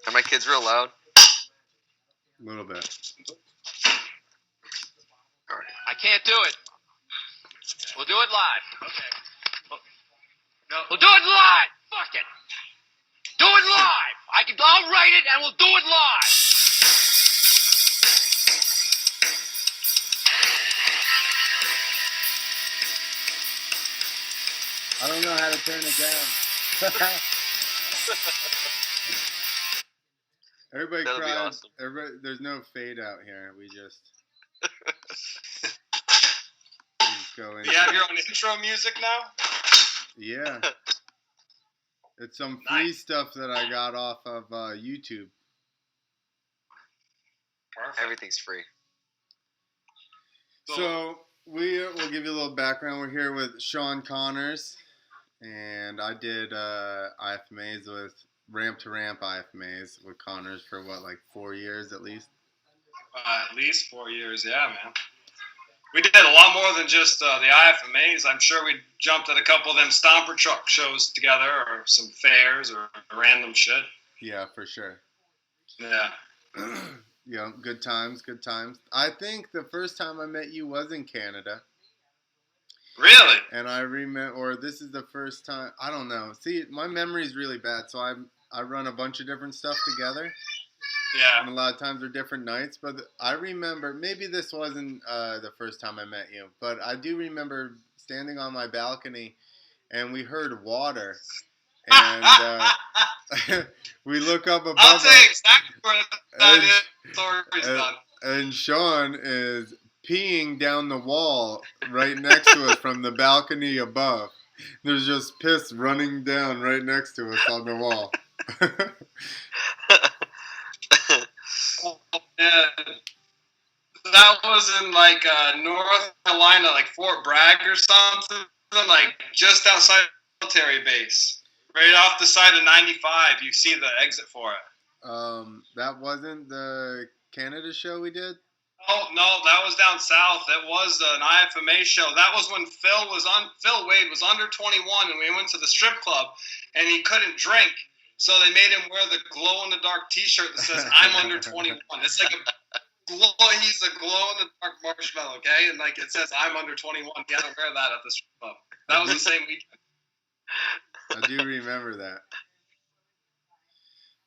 Are my kids real loud? A little bit. I can't do it. We'll do it live. Okay. No. We'll do it live. Fuck it. Do it live. I'll write it and we'll do it live. I don't know how to turn it down. Everybody That'll be cries. awesome. There's no fade out here. We just go into You have your own intro music now? Yeah. It's some free stuff that I got off of YouTube. Perfect. Everything's free. So we'll give you a little background. We're here with Shawn Connors, and I did IFMAs with ramp to ramp IFMAs with Connors for like 4 years at least. At least 4 years, yeah, man. We did a lot more than just the IFMAs. I'm sure we jumped at a couple of them Stomper Truck shows together, or some fairs, or random shit. Yeah, for sure. Yeah. Yeah, good times, good times. I think the first time I met you was in Canada. Really? And I remember, or this is the first time, I don't know. See, my memory is really bad, so I run a bunch of different stuff together. Yeah. And a lot of times they're different nights, but I remember, maybe this wasn't the first time I met you, but I do remember standing on my balcony and we heard water. And we look up above I'll tell you us, exactly where that story's done. and Shawn is peeing down the wall right next to us from the balcony above. There's just piss running down right next to us on the wall. Yeah, that was in like North Carolina, like Fort Bragg or something, like just outside the military base, right off the side of 95. You see the exit for it. That wasn't the Canada show we did? Oh no, that was down south. It was an IFMA show. That was when Phil Wade was under 21, and we went to the strip club, and he couldn't drink. So they made him wear the glow-in-the-dark T-shirt that says "I'm under 21." It's like he's a glow-in-the-dark marshmallow, okay? And like it says "I'm under 21." He had to wear that at the strip club. That was the same weekend. I do remember that.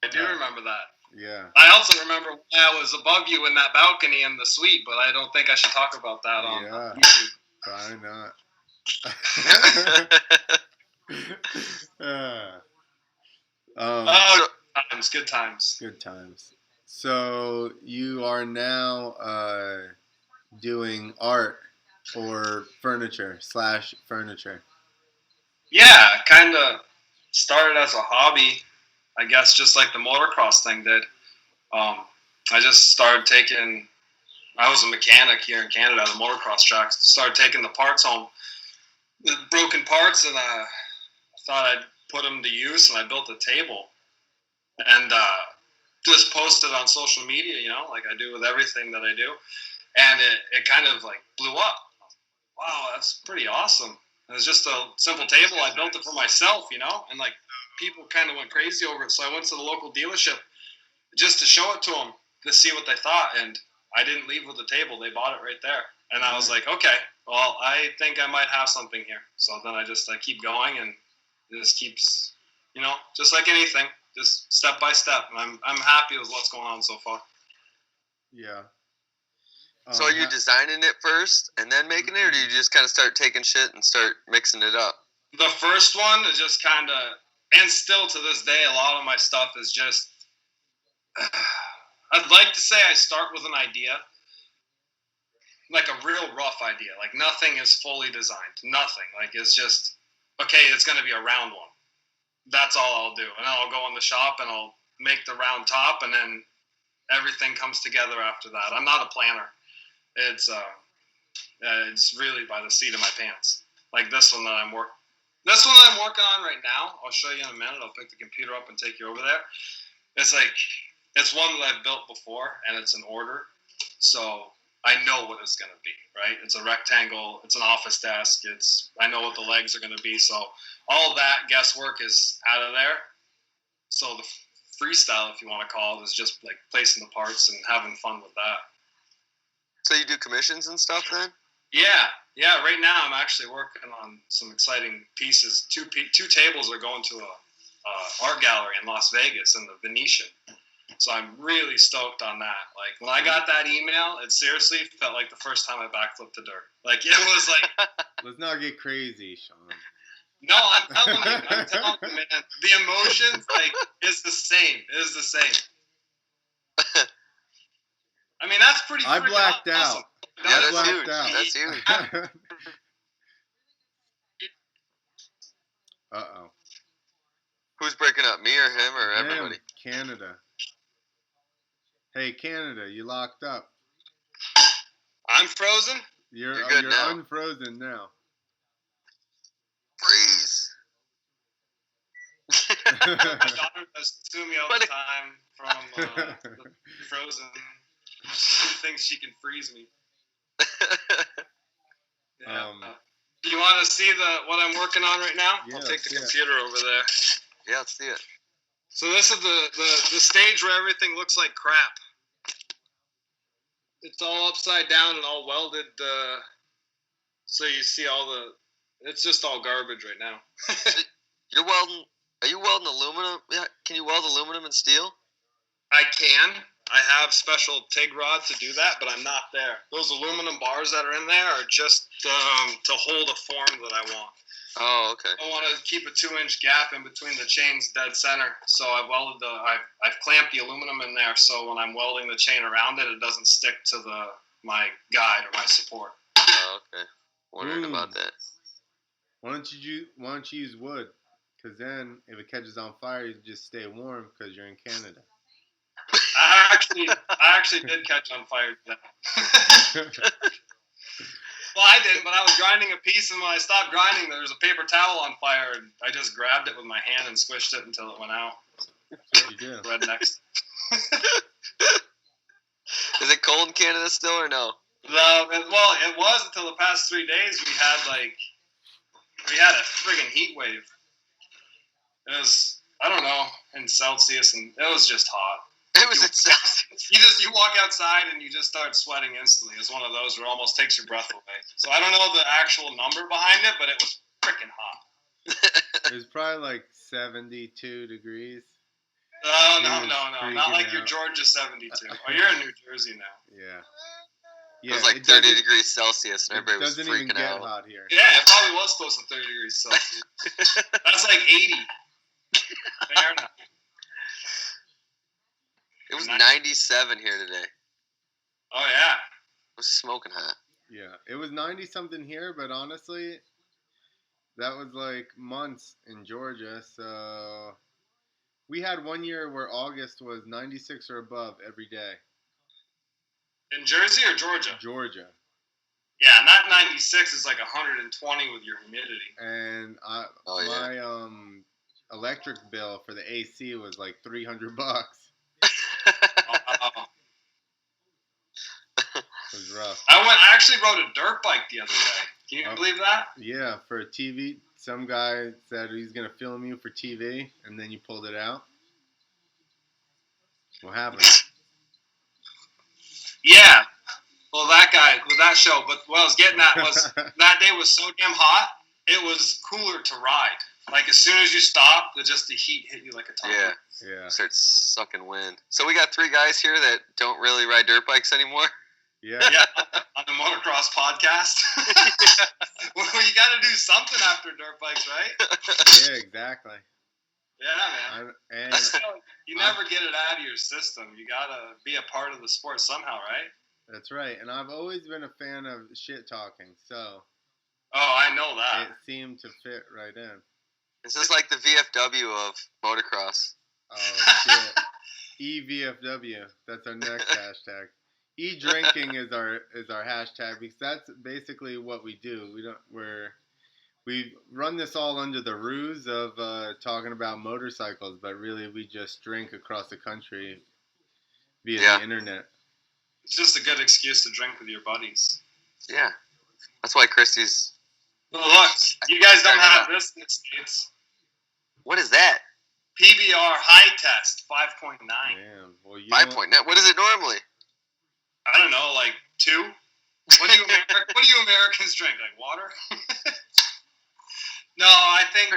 I do remember that. Yeah. I also remember when I was above you in that balcony in the suite, but I don't think I should talk about that on YouTube. Why not? Good times. Good times. So you are now doing art or furniture. Yeah, kind of started as a hobby, I guess, just like the motocross thing did. I just started I was a mechanic here in Canada at the motocross tracks. Started taking the parts home, the broken parts, and I thought I'd put them to use, and I built a table. And just posted on social media, like I do with everything that I do. And it kind of like blew up. Wow, that's pretty awesome. It was just a simple table. I built it for myself, and like people kind of went crazy over it. So I went to the local dealership just to show it to them to see what they thought. And I didn't leave with the table. They bought it right there. And I was like, okay, well, I think I might have something here. So then I keep going, and it just keeps, just like anything, just step by step. And I'm happy with what's going on so far. Yeah. So are you designing it first and then making it, or do you just kind of start taking shit and start mixing it up? The first one is just kind of, and still to this day, a lot of my stuff is just, I'd like to say I start with an idea, like a real rough idea. Like nothing is fully designed. Nothing. Like it's just, okay, it's going to be a round one. That's all I'll do. And then I'll go in the shop and I'll make the round top, and then everything comes together after that. I'm not a planner. It's really by the seat of my pants. Like this one that I'm working on right now. I'll show you in a minute. I'll pick the computer up and take you over there. It's one that I've built before, and it's an order. So I know what it's going to be, right? It's a rectangle. It's an office desk. I know what the legs are going to be. So all of that guesswork is out of there. So the freestyle, if you want to call it, is just like placing the parts and having fun with that. So you do commissions and stuff then? Yeah. Right now, I'm actually working on some exciting pieces. Two tables are going to a art gallery in Las Vegas in the Venetian. So I'm really stoked on that. Like when I got that email, it seriously felt like the first time I backflipped the dirt. Like it was like. Let's not get crazy, Shawn. No, I'm telling you, man. The emotions, like, is the same. It is the same. I mean, that's pretty. I blacked awesome. out. Yeah, I that's blacked huge. out. That's huge. Uh-oh. Who's breaking up, me or him or everybody? Canada. Hey, Canada, you locked up. I'm frozen? You're good now. unfrozen now. Freeze. My daughter does to me all the time from Frozen. She thinks she can freeze me. Yeah. You want to see what I'm working on right now? Yeah, I'll take the computer over there. Yeah, let's see it. So this is the stage where everything looks like crap. It's all upside down and all welded. So you see it's just all garbage right now. You're welding. Are you welding aluminum? Yeah. Can you weld aluminum and steel? I can. I have special TIG rod to do that, but I'm not there. Those aluminum bars that are in there are just to hold a form that I want. Oh, okay. I want to keep a 2-inch gap in between the chains dead center. So I've welded I've clamped the aluminum in there, so when I'm welding the chain around it, it doesn't stick to my guide or my support. Oh, okay. Wondering about that. Why don't you use wood? Because then, if it catches on fire, you just stay warm because you're in Canada. I actually did catch on fire today. Well, I didn't, but I was grinding a piece, and when I stopped grinding, there was a paper towel on fire, and I just grabbed it with my hand and squished it until it went out. That's what you do. Rednecks. Is it cold in Canada still or no? No, well, it was until the past 3 days. We had a friggin' heat wave. It was, I don't know, in Celsius, and it was just hot. It was at Celsius. You walk outside and you just start sweating instantly. It's one of those where it almost takes your breath away. So I don't know the actual number behind it, but it was freaking hot. It was probably like 72 degrees. No, not like your Georgia 72. Oh, you're in New Jersey now. Yeah. It was like 30 degrees Celsius, and everybody was freaking out. It doesn't even get hot here. Yeah, it probably was close to 30 degrees Celsius. That's like 80 Fahrenheit. It was 97 here today. Oh, yeah. It was smoking hot. Yeah, it was 90-something here, but honestly, that was like months in Georgia. So we had 1 year where August was 96 or above every day. In Jersey or Georgia? Georgia. Yeah, not 96 is like 120 with your humidity. And my electric bill for the AC was like $300. It was rough. I actually rode a dirt bike the other day. Can you believe that? Yeah, for a TV. Some guy said he's going to film you for TV, and then you pulled it out. What happened? Yeah. Well, that guy with that show, but what I was getting at was that day was so damn hot, it was cooler to ride. Like as soon as you stopped, the heat hit you like a ton. Yeah. Starts sucking wind. So we got 3 guys here that don't really ride dirt bikes anymore. Yeah. On the motocross podcast. Well, you got to do something after dirt bikes, right? Yeah, exactly. Yeah, man. You never get it out of your system. You got to be a part of the sport somehow, right? That's right. And I've always been a fan of shit talking, so. Oh, I know that. It seemed to fit right in. This is like the VFW of motocross. Oh, shit. EVFW. That's our next hashtag. E-drinking is our hashtag because that's basically what we do. We run this all under the ruse of talking about motorcycles, but really we just drink across the country via the internet. It's just a good excuse to drink with your buddies. Yeah. That's why Christy's... Well, look, you guys don't have this in the States. What is that? PBR high test 5.9. Damn. Well, 5.9. What is it normally? I don't know, like 2. What do you Americans drink? Like water? No, I think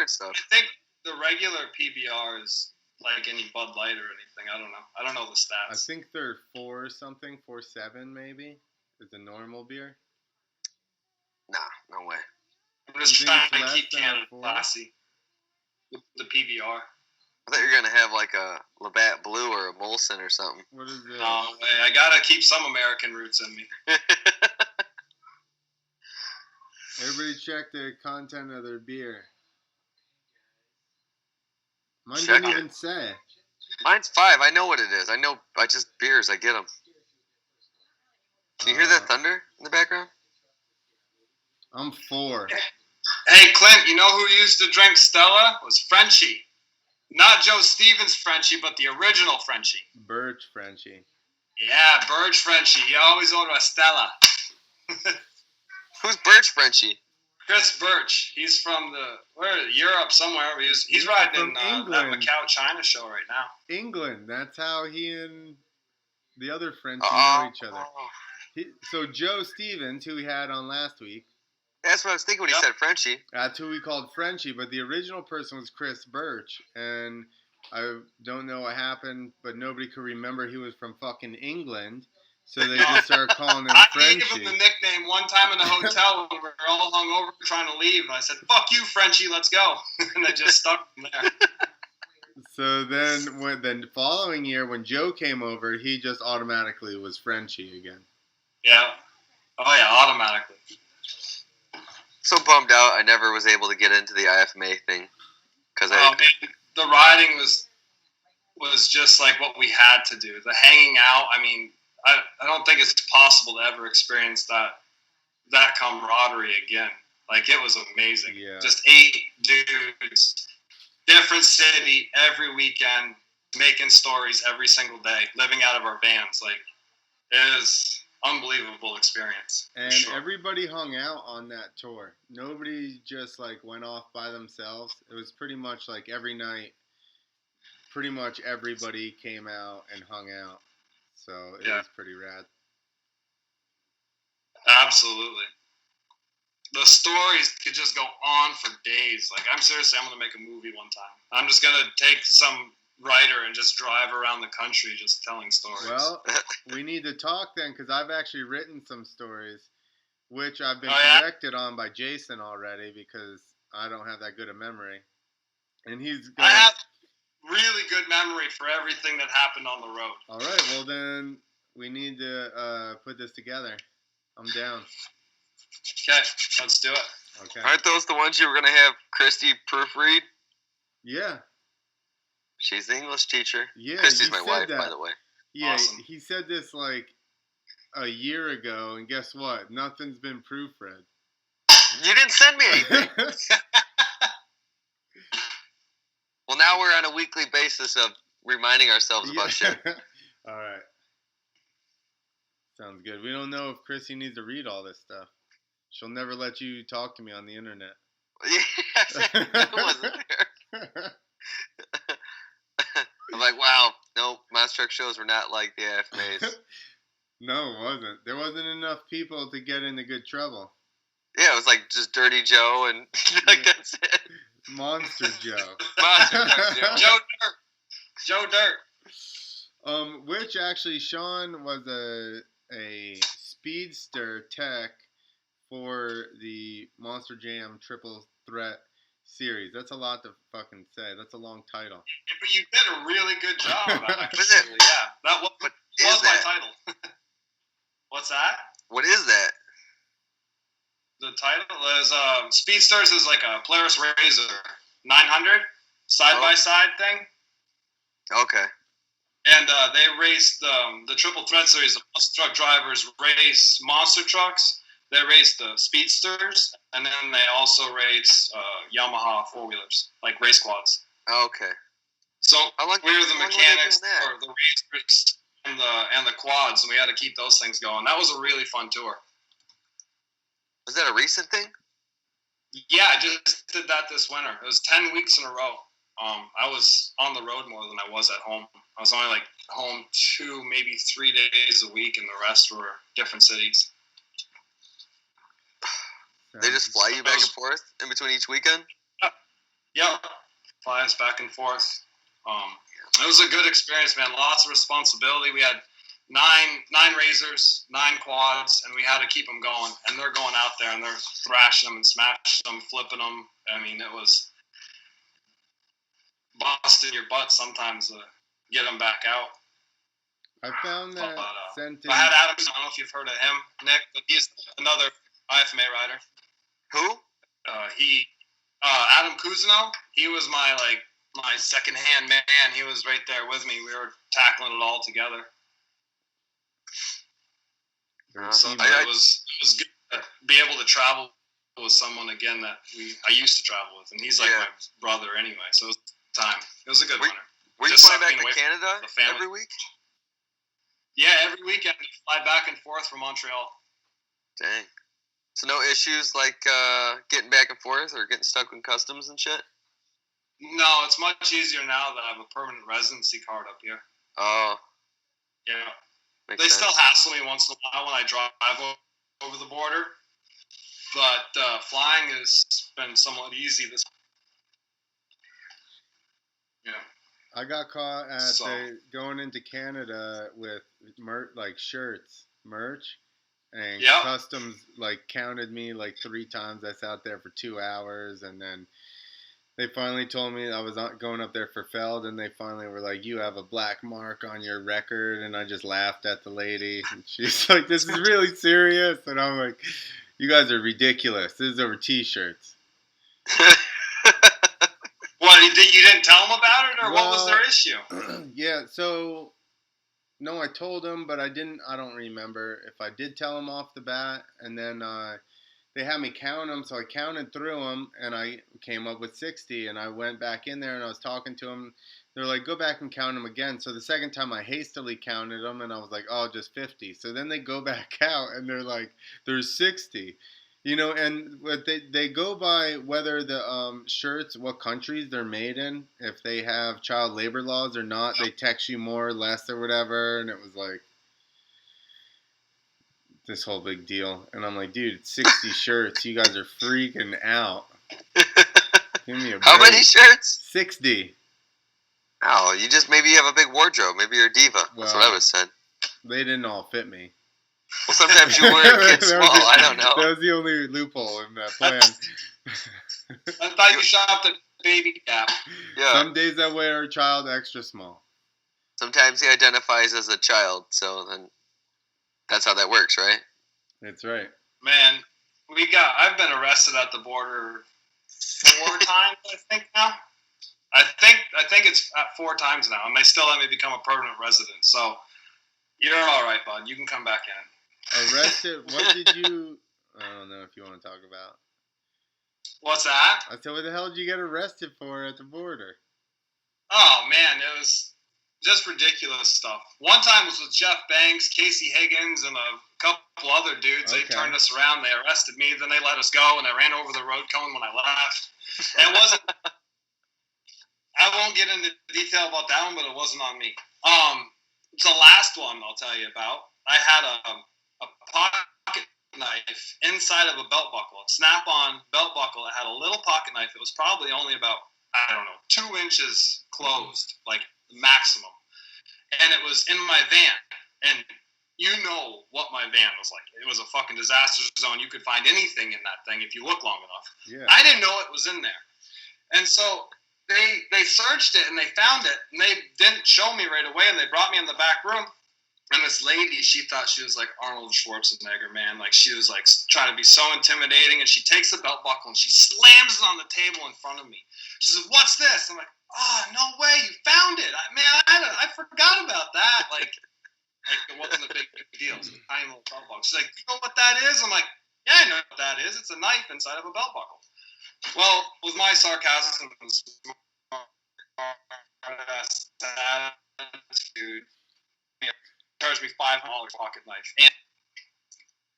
stuff. I think the regular PBR is like any Bud Light or anything. I don't know. I don't know the stats. I think they're 4 or something, 4.7 maybe. Is the normal beer? Nah, no way. I'm just trying to keep Canada classy. The PBR. I thought you were gonna have like a Labatt Blue or a Molson or something. What is this? No way. I gotta keep some American roots in me. Everybody check the content of their beer. Mine Check didn't it. even say. Mine's 5. I know what it is. I just beers. I get them. Can you hear that thunder in the background? I'm 4. Hey, Clint, you know who used to drink Stella? It was Frenchie. Not Joe Stevens Frenchie, but the original Frenchie. Birch Frenchie. Yeah, Birch Frenchie. He always ordered a Stella. Who's Birch Frenchie? Chris Birch. He's from Europe somewhere. He's riding in that Macau China show right now. England. That's how he and the other Frenchie know each other. So Joe Stevens, who we had on last week. That's what I was thinking when he said Frenchie. That's who we called Frenchie, but the original person was Chris Birch, and I don't know what happened, but nobody could remember he was from fucking England, so they just started calling him Frenchie. I gave him the nickname one time in the hotel when we were all hungover trying to leave, and I said, "Fuck you, Frenchie, let's go," and I just stuck from there. So then, the following year, when Joe came over, he just automatically was Frenchie again. Yeah. Oh yeah, automatically. So bummed out I never was able to get into the IFMA thing. Because the riding was just like what we had to do. The hanging out, I mean, I don't think it's possible to ever experience that camaraderie again. Like, it was amazing. Yeah. Just 8 dudes, different city, every weekend, making stories every single day, living out of our vans. Like, it was unbelievable experience. And sure. Everybody hung out on that tour. Nobody just like went off by themselves. It was pretty much like every night, pretty much everybody came out and hung out. So it was pretty rad. Absolutely. The stories could just go on for days. Like, I'm going to make a movie one time. I'm just going to take some writer and just drive around the country just telling stories. Well, we need to talk then, because I've actually written some stories, which I've been corrected on by Jason already, because I don't have that good a memory. And I have really good memory for everything that happened on the road. All right, well then we need to put this together. I'm down. Okay, let's do it. Okay. Aren't those the ones you were going to have Christy proofread? Yeah. She's the English teacher. Yeah, Christy's my wife, by the way. Yeah, awesome. He said this like a year ago, and guess what? Nothing's been proofread. You didn't send me anything. Well, now we're on a weekly basis of reminding ourselves about shit. All right. Sounds good. We don't know if Chrissy needs to read all this stuff. She'll never let you talk to me on the internet. Yeah, that wasn't there. I'm like, wow, no, monster truck shows were not like the AFMAs. No, it wasn't. There wasn't enough people to get into good trouble. Yeah, it was like just Dirty Joe and like that's it. Monster Joe. Monster Truck Joe. Joe Dirt. Which actually, Shawn was a speedster tech for the Monster Jam Tripple Threat series. That's a lot to fucking say. That's a long title. Yeah, but you did a really good job. Was it? Yeah, that was my title. What's that? What is that? The title is Speedsters is like a Polaris Razor 900 side-by-side thing. Okay. And they race the Triple Threat series. The monster truck drivers race monster trucks. They race the Speedsters, and then they also race Yamaha four-wheelers, like race quads. Okay. So we were the mechanics for the racers and the quads, and we had to keep those things going. That was a really fun tour. Was that a recent thing? Yeah, I just did that this winter. It was 10 weeks in a row. I was on the road more than I was at home. I was only like home 2, maybe 3 days a week, and the rest were different cities. They just fly you back and forth in between each weekend? Yep. Fly us back and forth. It was a good experience, man. Lots of responsibility. We had nine razors, 9 quads, and we had to keep them going. And they're going out there, and they're thrashing them and smashing them, flipping them. I mean, it was busting your butt sometimes to get them back out. I found that sentence. I had Adam. I don't know if you've heard of him, Nick, but he's another IFMA rider. Who? Adam Cousineau. He was my second-hand man. He was right there with me. We were tackling it all together. So it was good to be able to travel with someone again that I used to travel with, and he's like my brother anyway. So it was time. It was a good winter. Were you flying back to Canada every week? Yeah, every weekend we fly back and forth from Montreal. Dang. So no issues like getting back and forth or getting stuck in customs and shit? No, it's much easier now that I have a permanent residency card up here. Oh. Yeah. Makes they sense. still hassle me once in a while when I drive over the border, but flying has been somewhat easy this. Yeah. I got caught at going into Canada with shirts, merch, and customs counted me 3 times. I sat there for 2 hours, and then they finally told me I was going up there for Feld, and they finally were like, "You have a black mark on your record," and I just laughed at the lady, and she's like, "This is really serious," and I'm like, "You guys are ridiculous. This is over T-shirts." What, you didn't tell them about it, or what was their issue? Yeah, so no, I told them, but I don't remember if I did tell them off the bat, and then they had me count them, so I counted through them, and I came up with 60, and I went back in there, and I was talking to them. They're like, "Go back and count them again." So the second time I hastily counted them, and I was like, "Oh, just 50." So then they go back out, and they're like, "There's 60." And what they go by whether the shirts, what countries they're made in, if they have child labor laws or not. They text you more or less or whatever, and it was like this whole big deal. And I'm like, dude, it's 60 shirts. You guys are freaking out. Give me a break. How many shirts? 60. Oh, maybe you have a big wardrobe. Maybe you're a diva. That's what I was saying. They didn't all fit me. Well, sometimes you wear a kid small. I don't know. That was the only loophole in that plan. I thought you shopped at Baby Gap. Yeah. Some days I wear a child extra small. Sometimes he identifies as a child, so then that's how that works, right? That's right. Man, I've been arrested at the border 4 times, I think now. I think it's 4 times now, and they still let me become a permanent resident. So you're all right, bud. You can come back in. Arrested? What did you? I don't know if you want to talk about. What's that? I said, what the hell did you get arrested for at the border? Oh man, it was just ridiculous stuff. One time was with Jeff Banks, Casey Higgins, and a couple other dudes. Okay. They turned us around. They arrested me. Then they let us go, and I ran over the road cone when I left. It wasn't. I won't get into detail about that one, but it wasn't on me. The last one I'll tell you about. I had a pocket knife inside of a belt buckle, a snap-on belt buckle. It had a little pocket knife. It was probably only about 2 inches closed, like maximum. And it was in my van. And you know what my van was like. It was a fucking disaster zone. You could find anything in that thing if you look long enough. Yeah. I didn't know it was in there. And so they searched it and they found it. And they didn't show me right away. And they brought me in the back room. And this lady, she thought she was like Arnold Schwarzenegger, man. Like she was like trying to be so intimidating. And she takes the belt buckle and she slams it on the table in front of me. She says, "What's this?" I'm like, "Oh, no way, you found it. I forgot about that." Like it wasn't a big deal. It's a tiny little belt buckle. She's like, "You know what that is?" I'm like, "Yeah, I know what that is. It's a knife inside of a belt buckle." Well, with my sarcasm and attitude, charged me $5 pocket knife. And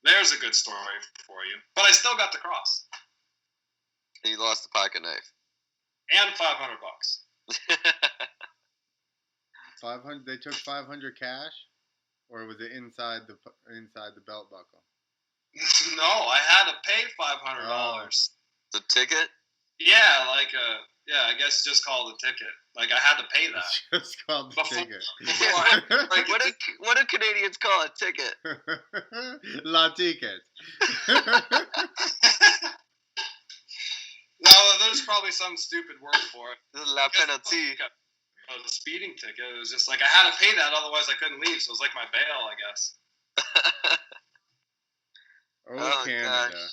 there's a good story for you. But I still got the cross. And you lost the pocket knife. And $500. $500. They took $500 cash, or was it inside the belt buckle? No, I had to pay $500. The ticket? Yeah, like I guess it's just called a ticket. Like I had to pay that. It's just called the ticket. Like, What do Canadians call a ticket? La ticket. No, there's probably some stupid word for it. La penalty. The speeding ticket. It was just like I had to pay that, otherwise I couldn't leave. So it was like my bail, I guess. Oh, Canada.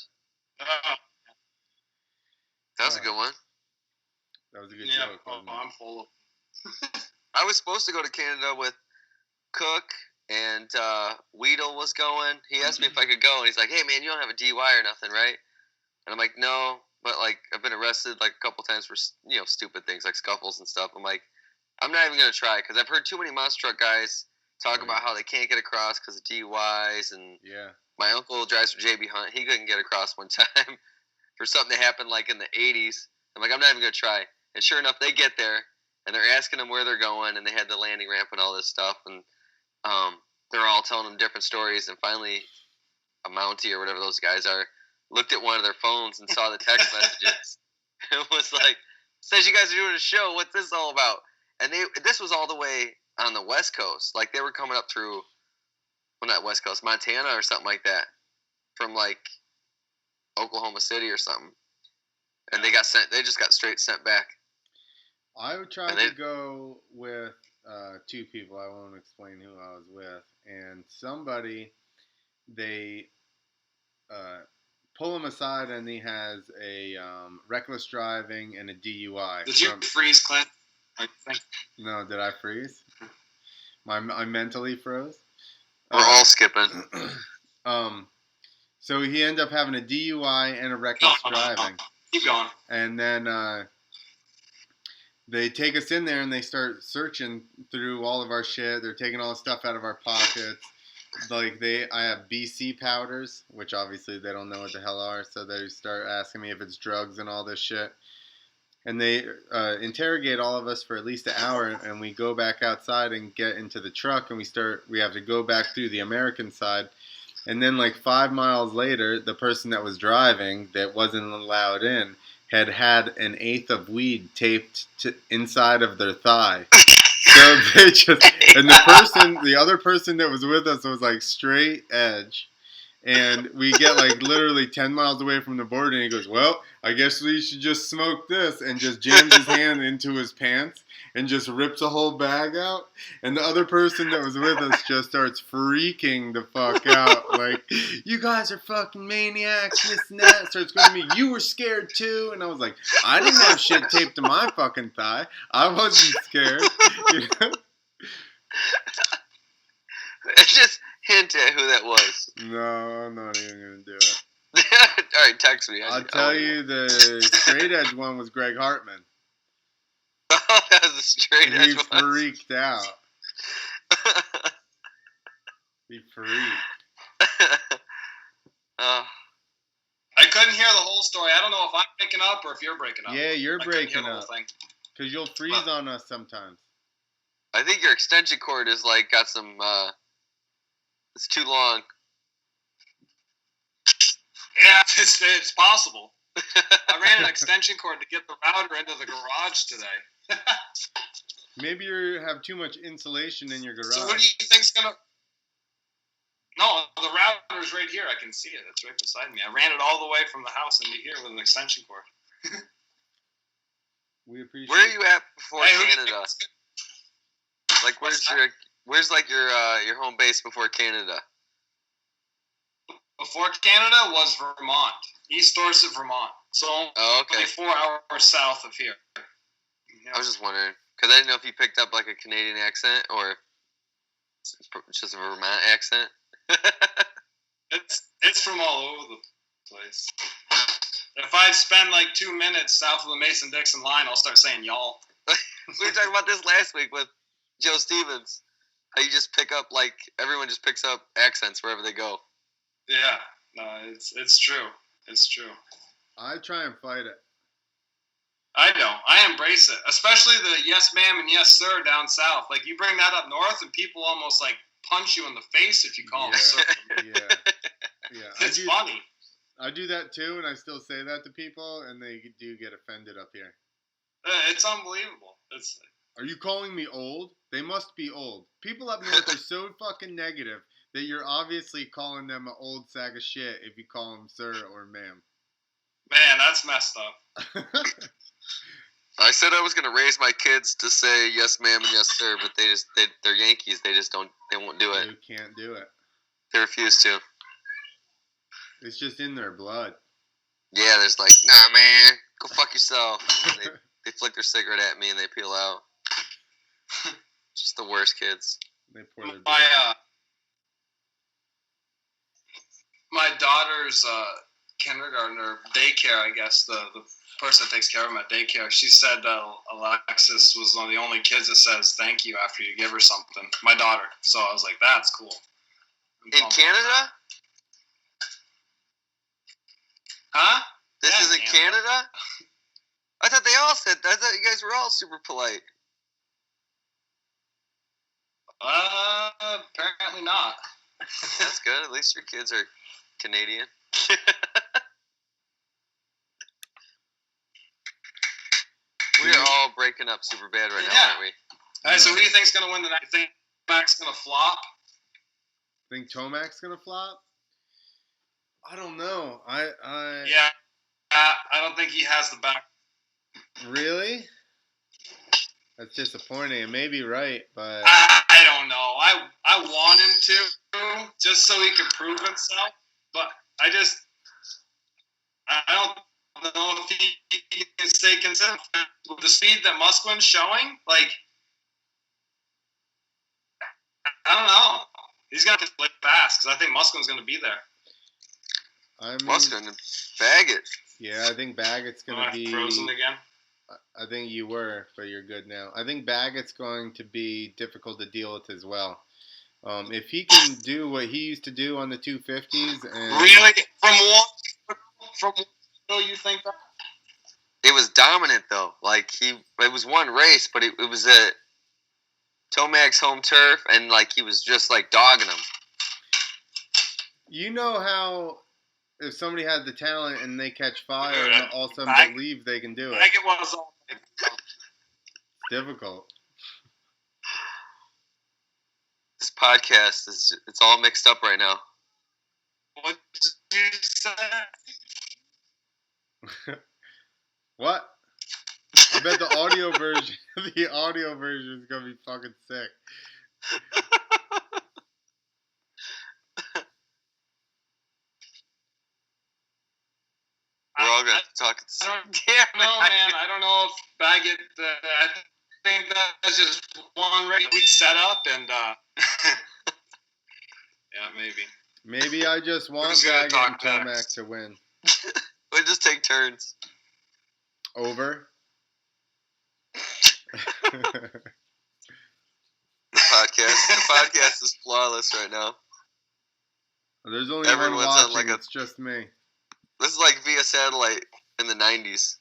That was a good one. That was a good Yeah, joke. Wasn't it? I'm full of. I was supposed to go to Canada with Cook, and Weedle was going. He asked me if I could go, and he's like, "Hey, man, you don't have a DUI or nothing, right?" And I'm like, "No, but like I've been arrested like a couple times for stupid things like scuffles and stuff." I'm like, "I'm not even gonna try because I've heard too many monster truck guys talk about how they can't get across because of DUIs, and my uncle drives for JB Hunt. He couldn't get across one time for something that happened like in the 80s. I'm like, I'm not even gonna try. And sure enough, they get there and they're asking them where they're going, and they had the landing ramp and all this stuff, and they're all telling them different stories. And finally, a Mountie or whatever those guys are looked at one of their phones and saw the text messages. It was like, says you guys are doing a show. What's this all about? And this was all the way on the West Coast. Like they were coming up through, well, not West Coast, Montana or something like that, from like Oklahoma City or something. And they got sent. They just got straight sent back. I would try to go with two people. I won't explain who I was with. And somebody, they pull him aside, and he has a reckless driving and a DUI. Did you freeze, Clint? I think. No, did I freeze? I mentally froze. We're all skipping. So he ended up having a DUI and a reckless driving. Keep going. And then they take us in there and they start searching through all of our shit. They're taking all the stuff out of our pockets. Like I have BC powders, which obviously they don't know what the hell are. So they start asking me if it's drugs and all this shit. And they interrogate all of us for at least an hour, and we go back outside and get into the truck, and we have to go back through the American side. And then like 5 miles later, the person that was driving that wasn't allowed in had an eighth of weed taped inside of their thigh. So they just, and the other person that was with us was like straight edge. And we get like literally 10 miles away from the border, and he goes, "Well, I guess we should just smoke this," and just jams his hand into his pants and just rips a whole bag out. And the other person that was with us just starts freaking the fuck out. Like, "You guys are fucking maniacs, this and that." Starts going to me, "You were scared too." And I was like, I didn't have shit taped to my fucking thigh. I wasn't scared. You know? Just hint at who that was. No, I'm not even going to do it. All right, text me. I'll tell you the straight edge one was Greg Hartman. Oh, that was the straight edge one. He freaked out. He freaked. I couldn't hear the whole story. I don't know if I'm breaking up or if you're breaking up. Yeah, you're breaking up. Because you'll freeze on us sometimes. I think your extension cord is like got some. It's too long. Yeah, it's possible. I ran an extension cord to get the router into the garage today. Maybe you have too much insulation in your garage. So what do you think's gonna? No, the router's right here. I can see it. It's right beside me. I ran it all the way from the house into here with an extension cord. We appreciate. Where are you at before Canada? Like, where's like your home base before Canada? Before Canada was Vermont, East Dorset, Vermont. So only 4 hours south of here. Yeah. I was just wondering because I didn't know if you picked up like a Canadian accent or it's just a Vermont accent. It's from all over the place. If I spend like 2 minutes south of the Mason-Dixon line, I'll start saying y'all. We were talking about this last week with Joe Stevens. How you just pick up, like, everyone just picks up accents wherever they go. Yeah, no, it's true. It's true. I try and fight it. I don't. I embrace it, especially the yes ma'am and yes sir down south. Like you bring that up north, and people almost like punch you in the face if you call them sir. Yeah. It's funny. I do that too, and I still say that to people, and they do get offended up here. It's unbelievable. Are you calling me old? They must be old. People up north are so fucking negative that you're obviously calling them an old sack of shit if you call them sir or ma'am. Man, that's messed up. I said I was gonna raise my kids to say yes ma'am and yes sir, but they're Yankees. They won't do it. They can't do it. They refuse to. It's just in their blood. Yeah, there's like, nah, man, go fuck yourself. And they flick their cigarette at me and they peel out. Just the worst kids. They pour their my daughter's kindergartner daycare, I guess the person that takes care of him at daycare, she said that Alexis was one of the only kids that says thank you after you give her something. My daughter. So I was like, that's cool. In Canada? Huh? This is in Canada? I thought they all said that. I thought you guys were all super polite. Apparently not. That's good. At least your kids are Canadian. We are all breaking up super bad right now, aren't we? All right, so who do you think's going to win the night? You think Mac's going to flop? Think Tomac's going to flop? I don't know. Yeah. I don't think he has the back. Really? That's disappointing. It may be right, but I don't know. I want him to, just so he can prove himself. But I don't know if he can stay consistent with the speed that Musquin's showing. Like, I don't know. He's going to play fast because I think Musquin's going to be there. Musquin, Baggett. Yeah, I think Baggett's going to be frozen again. I think you were, but you're good now. I think Baggett's going to be difficult to deal with as well. If he can do what he used to do on the 250s, and really from what you think that? It was dominant though. Like it was one race, but it was at Tomac's home turf, and like he was just like dogging him. You know how if somebody has the talent and they catch fire and all of a sudden believe they can do it. Like it was all difficult. This podcast it's all mixed up right now. What did you say? What? I bet the audio version is gonna be fucking sick. We're all gonna talk. No, man. I don't know if Baggett. I think that's just one race we set up, and yeah, maybe. Maybe I just want Baggett and Tomac to win. We just take turns. Over. The podcast is flawless right now. There's only Everyone's one watching. on like it's just me. This is like via satellite in the 90s.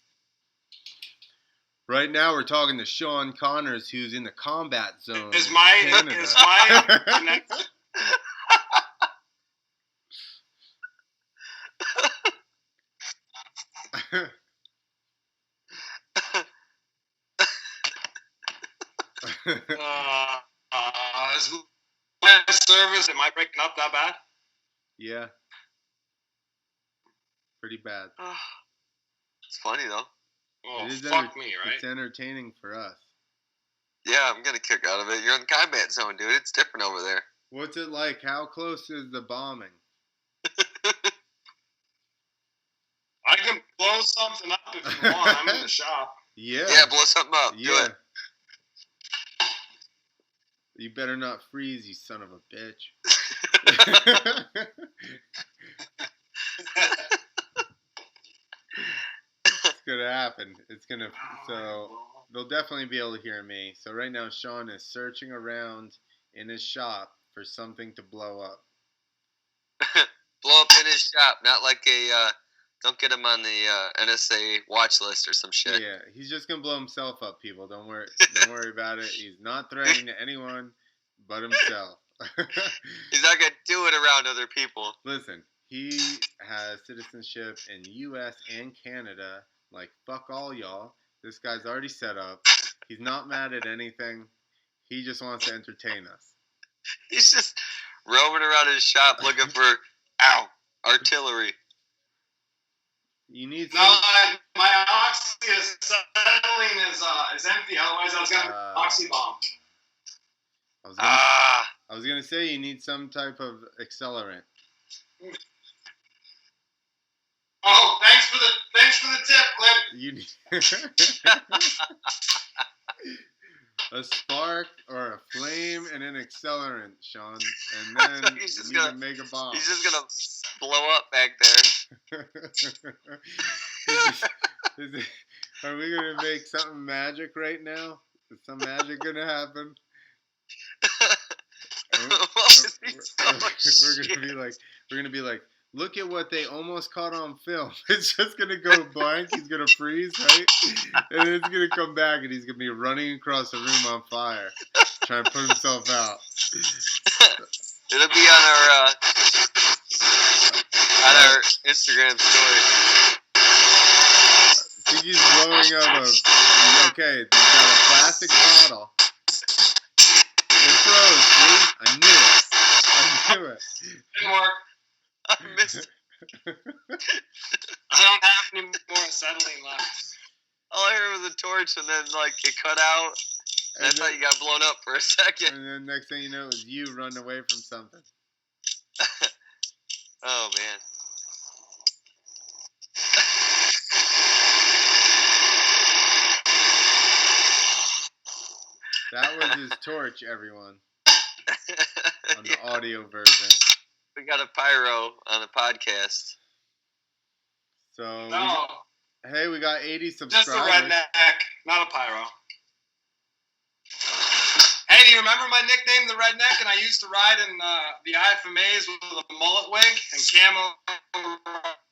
Right now, we're talking to Shawn Connors, who's in the combat zone. Is my connection? Is my service? Am I breaking up that bad? Yeah. Pretty bad. It's funny though. Oh, fuck me, right? It's entertaining for us. Yeah, I'm gonna kick out of it. You're in the combat zone, dude. It's different over there. What's it like? How close is the bombing? I can blow something up if you want. I'm in the shop. Yeah. Yeah, blow something up. Yeah. Do it. You better not freeze, you son of a bitch. It's gonna happen. So they'll definitely be able to hear me. So right now Shawn is searching around in his shop for something to blow up. Blow up in his shop, not like a Don't get him on the NSA watch list or some shit. Yeah, he's just gonna blow himself up, people. Don't worry about it. He's not threatening anyone but himself. He's not gonna do it around other people. Listen, he has citizenship in U.S. and Canada. Like, fuck all y'all. This guy's already set up. He's not mad at anything. He just wants to entertain us. He's just roaming around his shop looking for artillery. You need No, my oxyacetylene is empty. Otherwise, I was gonna oxy bomb. I was gonna say you need some type of accelerant. Oh, thanks for the tip, Clint. You need a spark or a flame and an accelerant, Shawn, and then you can make a bomb. He's just gonna blow up back there. Are we gonna make something magic right now? Is some magic gonna happen? We're gonna be like, look at what they almost caught on film. It's just gonna go blank. He's gonna freeze, right? And then it's gonna come back, and he's gonna be running across the room on fire, trying to put himself out. It'll be on our Instagram story. I think he's blowing up okay, he's got a plastic bottle. It froze, see? I knew it. Didn't work. I missed it. I don't have any more acetylene left. All I heard was a torch, and then it cut out. And I thought you got blown up for a second. And then next thing you know, it was you running away from something. Oh man. That was his torch, everyone. On the audio version. We got a pyro on the podcast. So, no. We got 80 subscribers. Just a redneck, not a pyro. Hey, do you remember my nickname, the Redneck? And I used to ride in the IFMAs with a mullet wig and camo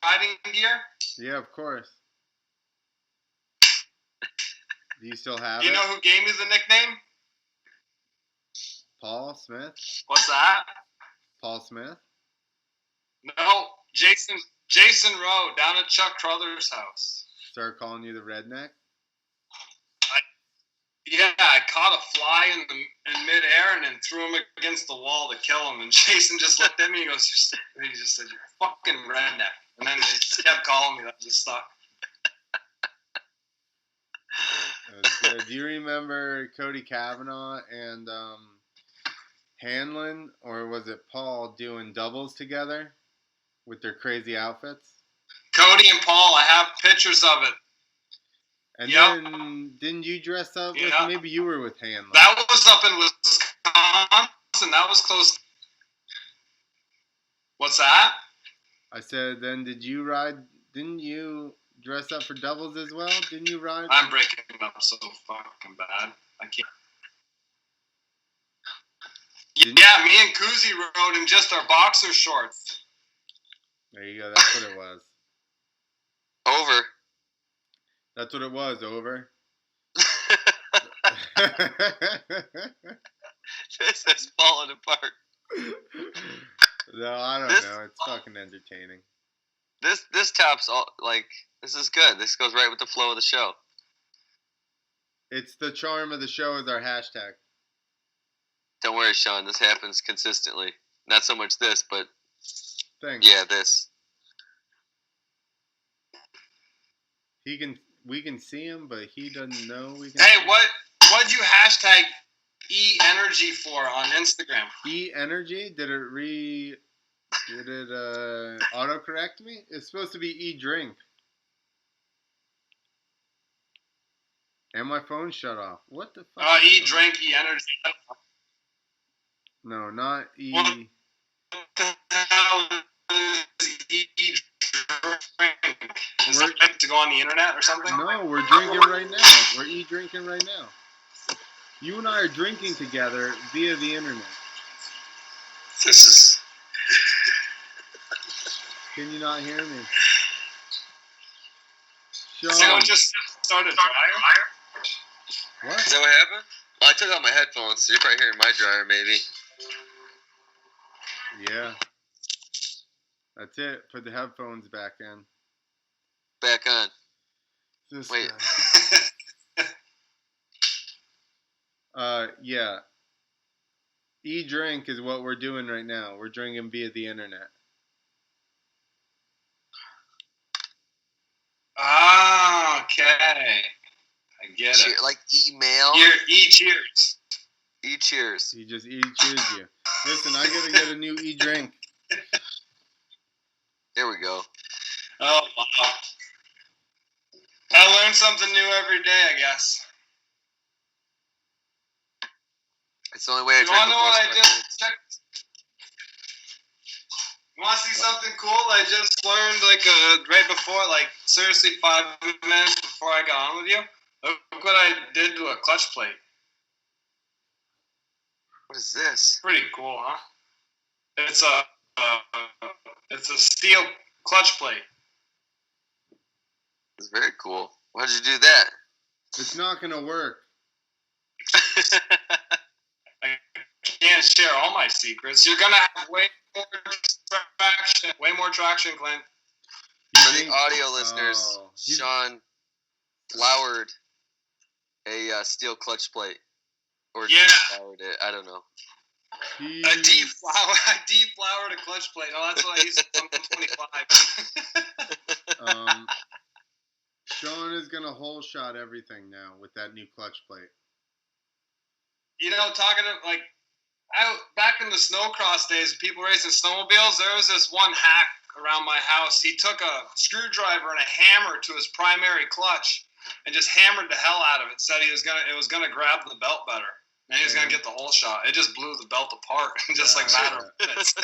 riding gear. Yeah, of course. Do you still have it? Do you know who gave me the nickname? Paul Smith? What's that? Paul Smith? No, Jason Rowe down at Chuck Crothers' house. Started calling you the Redneck? I caught a fly in midair and then threw him against the wall to kill him. And Jason just looked at me and he just said, "You're a fucking redneck." And then he just kept calling me. That just stuck. Do you remember Cody Kavanaugh and Hanlon, or was it Paul, doing doubles together with their crazy outfits? Cody and Paul, I have pictures of it. And then, didn't you dress up with, maybe you were with Hanlon? That was up in Wisconsin. That was close. What's that? I said, then didn't you dress up for doubles as well? Didn't you ride? I'm breaking up so fucking bad. I can't. Yeah, me and Kuzi rode in just our boxer shorts. There you go. That's what it was. Over. That's what it was, over. This is falling apart. No, I don't know. It's fucking entertaining. This top's all this is good. This goes right with the flow of the show. It's the charm of the show is our hashtag. Don't worry, Shawn. This happens consistently. Not so much this, but Thanks. Yeah, this. We can see him, but he doesn't know we can. Hey, what'd you hashtag E-Energy for on Instagram? E-Energy? Did it autocorrect me? It's supposed to be E-Drink. And my phone shut off. What the fuck? E-Drink, E-Energy. No, not E. What the hell is E-Drink? Is that like to go on the internet or something? No, we're drinking right now. We're E-Drinking right now. You and I are drinking together via the internet. This is... Can you not hear me? Shawn. just started a dryer. What? Is that what happened? I took out my headphones, so you're probably hearing my dryer, maybe. Yeah. That's it. Put the headphones back in. Back on. This Wait. guy. Yeah. E-drink is what we're doing right now. We're drinking via the internet. Ah, okay. I get it. Like email. E-cheers. E-cheers. He just e-cheers you. Listen, I gotta get a new e-drink. There we go. Oh, wow. I learn something new every day, I guess. It's the only way I You drink. want to know what I with just checked? You want to see something cool? I just learned, right before, seriously 5 minutes before I got on with you. Look what I did to a clutch plate. What is this? Pretty cool, huh? It's a steel clutch plate. It's very cool. Why'd you do that? It's not gonna work. I can't share all my secrets. You're gonna have way more traction, Clint. For the audio listeners, Shawn floured a steel clutch plate. Or defloured it. I don't know. I defloured a clutch plate. No, that's what I used on 25. Shawn is gonna hole shot everything now with that new clutch plate. You know, back in the snowcross days, people racing snowmobiles, there was this one hack around my house. He took a screwdriver and a hammer to his primary clutch and just hammered the hell out of it. Said it was gonna grab the belt better. And he was going to get the whole shot. It just blew the belt apart in just matter of minutes.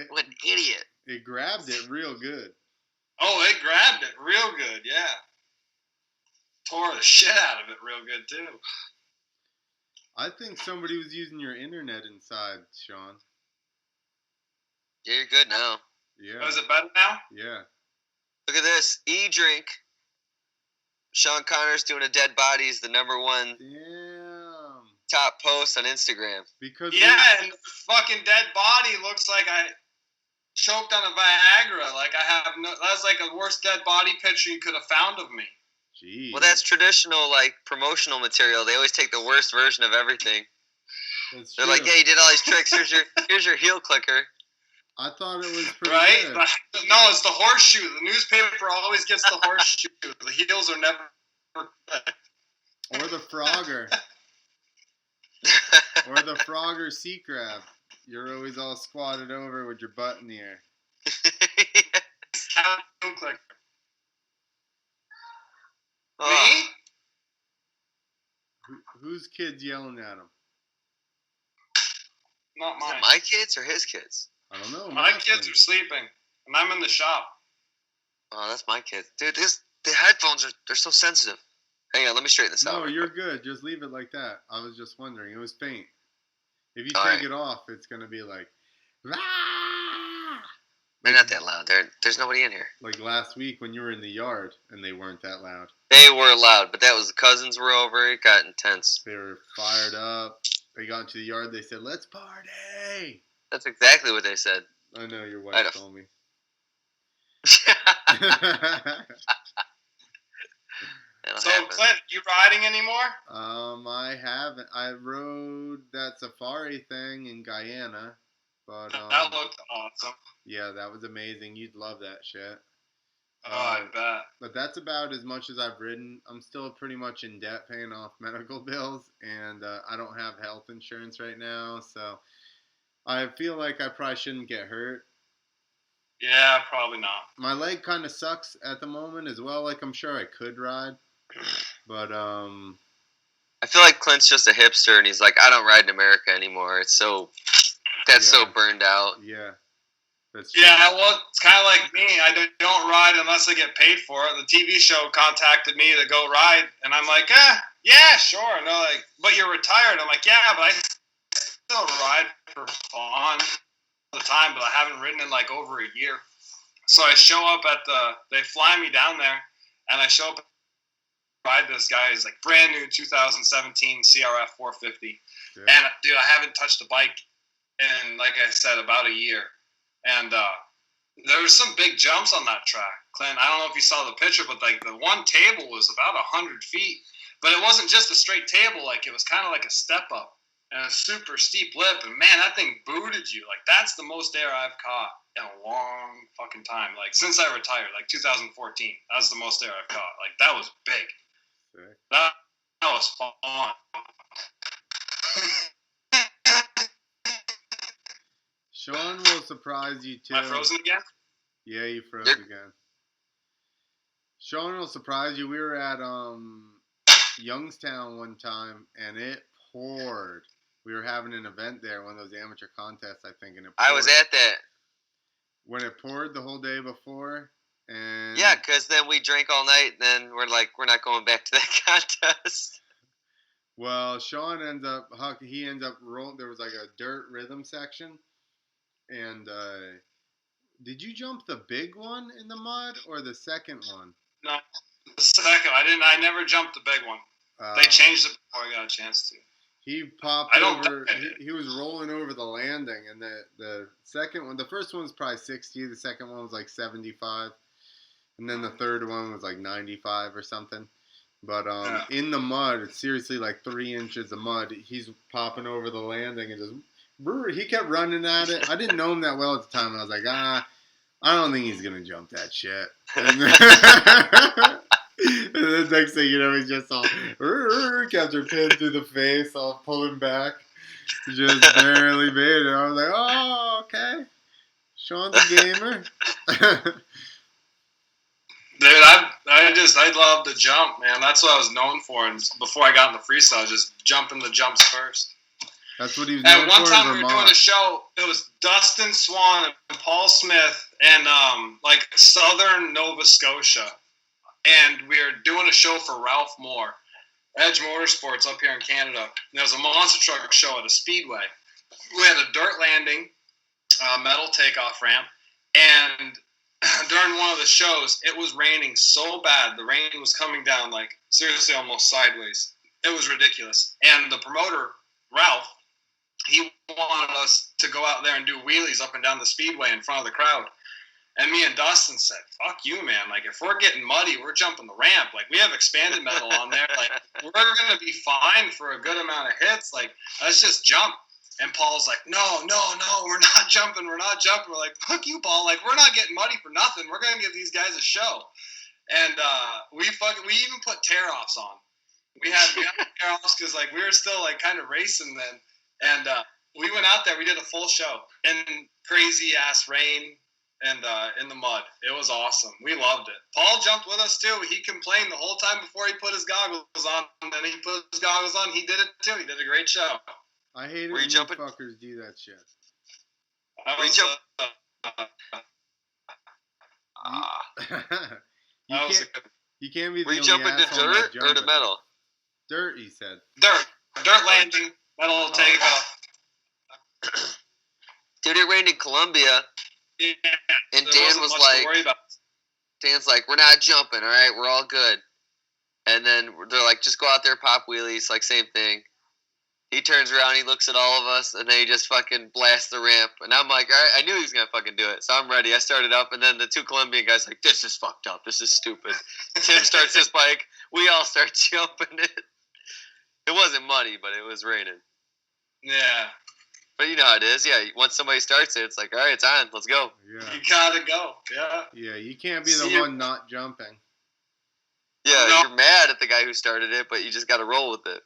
What an idiot. It grabbed it real good. Oh, it grabbed it real good, yeah. Tore the shit out of it real good, too. I think somebody was using your internet inside, Shawn. Yeah, you're good now. Yeah. Oh, is it better now? Yeah. Look at this. E-drink. Shawn Connors doing a dead body is the number one top post on Instagram. And the fucking dead body looks like I choked on a Viagra. That's like the worst dead body picture you could have found of me. Jeez. Well, that's traditional, promotional material. They always take the worst version of everything. They're like, yeah, you did all these tricks. Here's your heel clicker. I thought it was pretty good. No, it's the horseshoe. The newspaper always gets the horseshoe. The heels are never good. Or the Frogger. Or the Frogger sea crab. You're always all squatted over with your butt in the air. Me? Whose kid's yelling at him? Not mine. My kids or his kids? I don't know. My kids are sleeping, and I'm in the shop. Oh, that's my kid. Dude, the headphones they're so sensitive. Hang on, let me straighten this out. No, you're good. Just leave it like that. I was just wondering. It was faint. If you All take it off, it's going to be like... They're not that loud. There's nobody in here. Like last week when you were in the yard, and they weren't that loud. They were loud, but that was the cousins were over. It got intense. They were fired up. They got into the yard. They said, "Let's party." That's exactly what they said. I know your wife told me. So, Clint, you riding anymore? I haven't. I rode that safari thing in Guyana, but that looked awesome. Yeah, that was amazing. You'd love that shit. Oh, I bet. But that's about as much as I've ridden. I'm still pretty much in debt paying off medical bills, and I don't have health insurance right now, so I feel like I probably shouldn't get hurt. Yeah, probably not. My leg kind of sucks at the moment as well. Like, I'm sure I could ride, but I feel like Clint's just a hipster, and he's like, I don't ride in America anymore. It's so burned out. Yeah. Yeah, well, it's kind of like me. I don't ride unless I get paid for it. The TV show contacted me to go ride, and I'm like, yeah, sure. No, but you're retired. I'm like, yeah, but I still ride for fun all the time, but I haven't ridden in over a year. So I show up they fly me down there, and I show up and ride this guy. He's like brand new 2017 CRF 450. Yeah. And dude, I haven't touched a bike in, like I said, about a year. And there was some big jumps on that track. Clint, I don't know if you saw the picture, but like the one table was about 100 feet. But it wasn't just a straight table. Like it was kind of like a step up and a super steep lip. And man, that thing booted you. Like that's the most air I've caught in a long fucking time. Like since I retired, like 2014, that's the most air I've caught. Like that was big. Sick. That was fun. Shawn will surprise you too. Am I frozen again? Yeah, you froze Yep. again. Shawn will surprise you. We were at Youngstown one time, and it poured. We were having an event there, one of those amateur contests, I think, and it poured. I was at that. When it poured the whole day before, and Yeah, because then we drank all night, then we're like, we're not going back to that contest. well, Shawn ends up rolling. There was like a dirt rhythm section, and did you jump the big one in the mud or the second one? No, the second. I never jumped the big one. They changed it before I got a chance to. He popped I don't over. think I did. He was rolling over the landing, and the second one, the first one was probably 60. The second one was like 75, and then the third one was like 95 or something. But in the mud, it's seriously like 3 inches of mud. He's popping over the landing and just. He kept running at it. I didn't know him that well at the time, and I was like, I don't think he's gonna jump that shit. And the next thing you know, he's just all capture pinned through the face, all pulling back. Just barely made it. I was like, oh, okay. Shawn's a gamer. Dude, I love to jump, man. That's what I was known for. And before I got into freestyle, just jumping the jumps first. That's what he was known And one for time in we were Vermont. doing a show. It was Dustin Swan and Paul Smith and like Southern Nova Scotia. And we were doing a show for Ralph Moore, Edge Motorsports up here in Canada. And there was a monster truck show at a speedway. We had a dirt landing, metal takeoff ramp, and during one of the shows, it was raining so bad. The rain was coming down like seriously almost sideways. It was ridiculous. And the promoter, Ralph, he wanted us to go out there and do wheelies up and down the speedway in front of the crowd. And me and Dustin said, fuck you, man. Like, if we're getting muddy, we're jumping the ramp. Like, we have expanded metal on there. Like, we're going to be fine for a good amount of hits. Like, let's just jump. And Paul's like, no, we're not jumping. We're not jumping. We're like, fuck you, Paul. Like, we're not getting muddy for nothing. We're going to give these guys a show. And we even put tear-offs on. We had tear-offs because, like, we were still, like, kind of racing then. And we went out there. We did a full show in crazy-ass rain. And in the mud. It was awesome. We loved it. Paul jumped with us, too. He complained the whole time before he put his goggles on. And then he put his goggles on. He did it, too. He did a great show. I hate it Were when you you jumping? fuckers do that shit. You can't be the Were you only jumping to asshole not dirt or to jumping. metal? Dirt, he said. Dirt landing. Metal takeoff. Dude, it rained in Columbia, Yeah. and There Dan wasn't was much like, to worry about. Dan's like, we're not jumping, all right? We're all good. And then they're like, just go out there, pop wheelies, like same thing. He turns around, he looks at all of us, and then he just fucking blasts the ramp. And I'm like, all right, I knew he was going to fucking do it. So I'm ready. I started up, and then the 2 Colombian guys like, this is fucked up. This is stupid. Tim starts his bike. We all start jumping it. It wasn't muddy, but it was raining. Yeah. But you know how it is. Yeah, once somebody starts it, it's like, all right, it's on. Let's go. Yeah. You gotta go. Yeah. Yeah, you can't be the See, one not jumping. Yeah, No. you're mad at the guy who started it, but you just got to roll with it.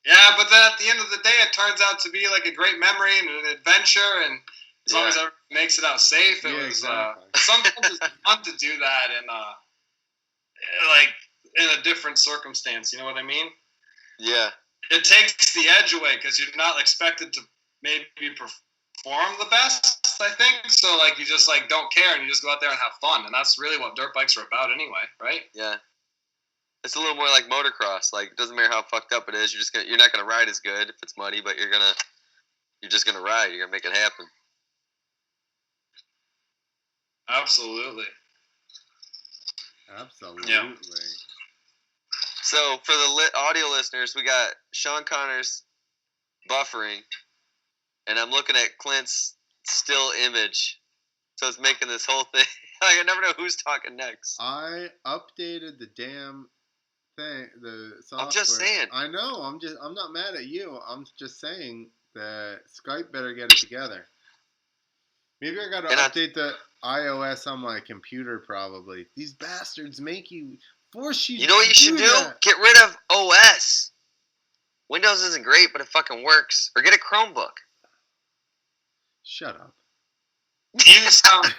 Yeah, but then at the end of the day, it turns out to be like a great memory and an adventure. And as long as everyone makes it out safe, it Yeah, was. exactly. Sometimes it's fun to do that in a different circumstance. You know what I mean? Yeah. It takes the edge away because you're not expected to maybe perform the best, I think. So, like, you just, like, don't care and you just go out there and have fun. And that's really what dirt bikes are about anyway, right? Yeah. It's a little more like motocross. Like, it doesn't matter how fucked up it is. You're not gonna ride as good if it's muddy, but you're just gonna ride. You're gonna make it happen. Absolutely. Absolutely. Yeah. So for the audio listeners, we got Shawn Connors buffering, and I'm looking at Clint's still image. So it's making this whole thing. Like I never know who's talking next. I updated the damn thing, the software. I'm just saying. I know. I'm not mad at you. I'm just saying that Skype better get it together. Maybe I gotta update the iOS on my computer. Probably these bastards force you. You know what you should do? That. Get rid of OS. Windows isn't great, but it fucking works. Or get a Chromebook. Shut up. You sound.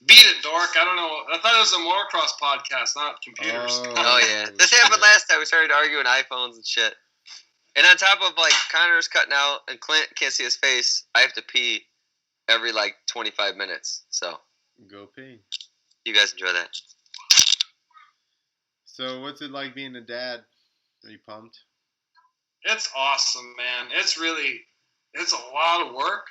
Beat it, dork. I don't know. I thought it was a motocross podcast, not computers. Oh yeah. This happened last time. We started arguing iPhones and shit. And on top of like Connor's cutting out and Clint can't see his face, I have to pee every like 25 minutes. So go pee. You guys enjoy that. So what's it like being a dad? Are you pumped? It's awesome, man. It's a lot of work.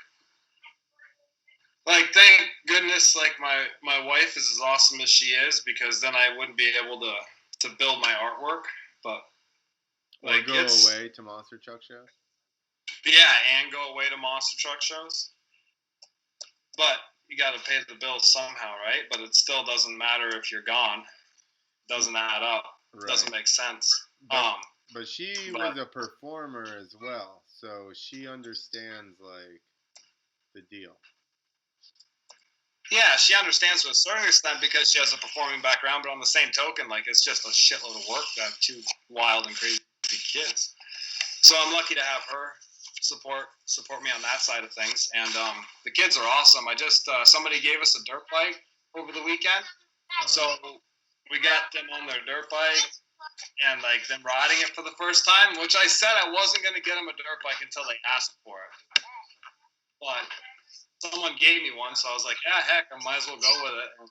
Like, thank goodness, like, my wife is as awesome as she is, because then I wouldn't be able to build my artwork. But, like, go away to monster truck shows? Yeah, and go away to monster truck shows. But you got to pay the bills somehow, right? But it still doesn't matter if you're gone. It doesn't add up. Right. It doesn't make sense. But she was a performer as well, so she understands, like, the deal. Yeah, she understands to a certain extent because she has a performing background, but on the same token, like, it's just a shitload of work to have two wild and crazy kids. So I'm lucky to have her support me on that side of things. And the kids are awesome. I just somebody gave us a dirt bike over the weekend, so we got them on their dirt bike and like them riding it for the first time. Which I said I wasn't going to get them a dirt bike until they asked for it, but someone gave me one, so I was like, yeah, heck, I might as well go with it. And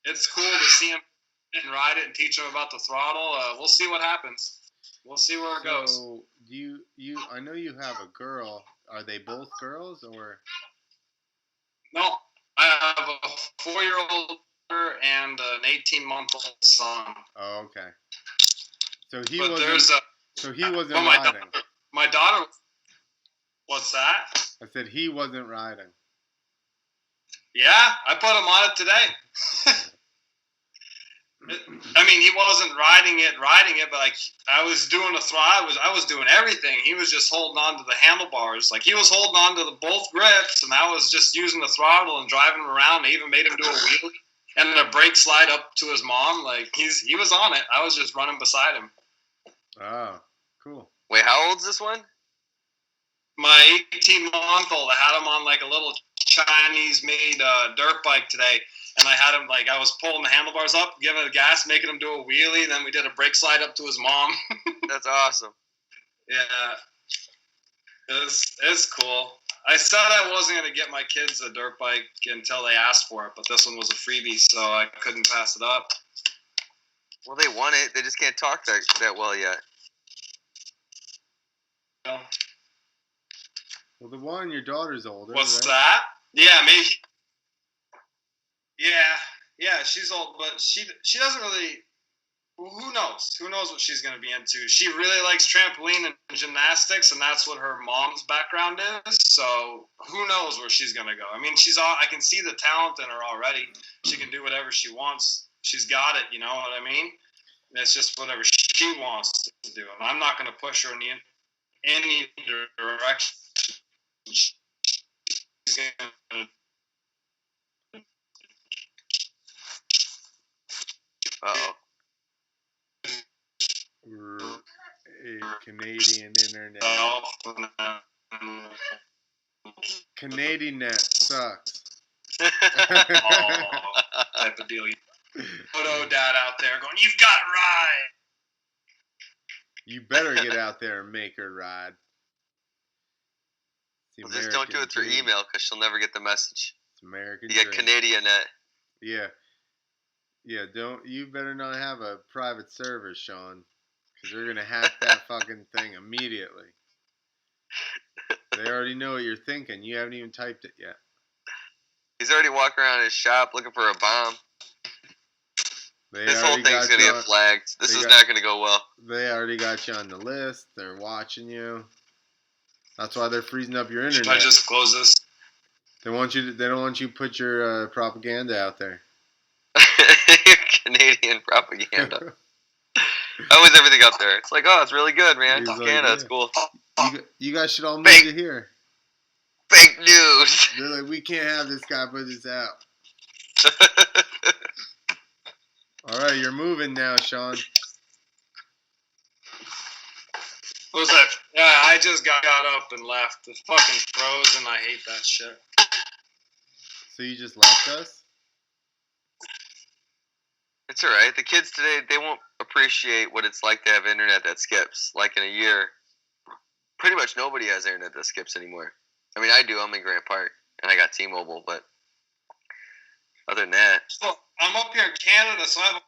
it's cool to see them and ride it and teach them about the throttle. We'll see what happens. We'll see where it goes. So, I know you have a girl. Are they both girls, or? No, I have a 4-year-old daughter and an 18-month-old son. Oh, okay. So he wasn't riding. My daughter. What's that? I said he wasn't riding. Yeah, I put him on it today. I mean, he wasn't riding it, but like I was doing the throttle. I was doing everything. He was just holding on to the handlebars. Like he was holding on to both grips, and I was just using the throttle and driving him around. I even made him do a wheelie and then a brake slide up to his mom. Like he was on it. I was just running beside him. Oh, cool. Wait, how old's this one? My 18-month-old. I had him on like a little Chinese-made dirt bike today. And I had him, like, I was pulling the handlebars up, giving it a gas, making him do a wheelie. Then we did a brake slide up to his mom. That's awesome. Yeah. It's cool. I said I wasn't going to get my kids a dirt bike until they asked for it, but this one was a freebie, so I couldn't pass it up. Well, they want it. They just can't talk that well yet. Well, the one, your daughter's older. What's right? that? Yeah, maybe. Yeah, she's old, but she doesn't really. Who knows? Who knows what she's going to be into? She really likes trampoline and gymnastics, and that's what her mom's background is. So who knows where she's going to go? I mean, I can see the talent in her already. She can do whatever she wants. She's got it. You know what I mean? It's just whatever she wants to do, and I'm not going to push her in any direction. She's going to. Uh-oh. We're a Canadian internet. Canadian net sucks. Type of deal. Moto dad out there going, you've got to ride. You better get out there and make her ride. Well, just don't do it through email because she'll never get the message. It's American You get Canadian net. Yeah. Yeah, you better not have a private server, Sean, because they're going to hack that fucking thing immediately. They already know what you're thinking. You haven't even typed it yet. He's already walking around his shop looking for a bomb. This whole thing's going to get flagged. This is not going to go well. They already got you on the list. They're watching you. That's why they're freezing up your internet. Should I just close this? They don't want you to put your propaganda out there. Canadian propaganda. Always everything up there. It's like, oh, it's really good, man. He's Canada, like, it's cool. You guys should all move to here. Fake news. They're like, we can't have this guy put this out. All right, you're moving now, Shawn. What was that? Yeah, I just got up and left. The fucking frozen. I hate that shit. So you just left us? It's alright. The kids today, they won't appreciate what it's like to have internet that skips. Like in a year, pretty much nobody has internet that skips anymore. I mean, I do. I'm in Grant Park, and I got T-Mobile, but other than that. So I'm up here in Canada, so I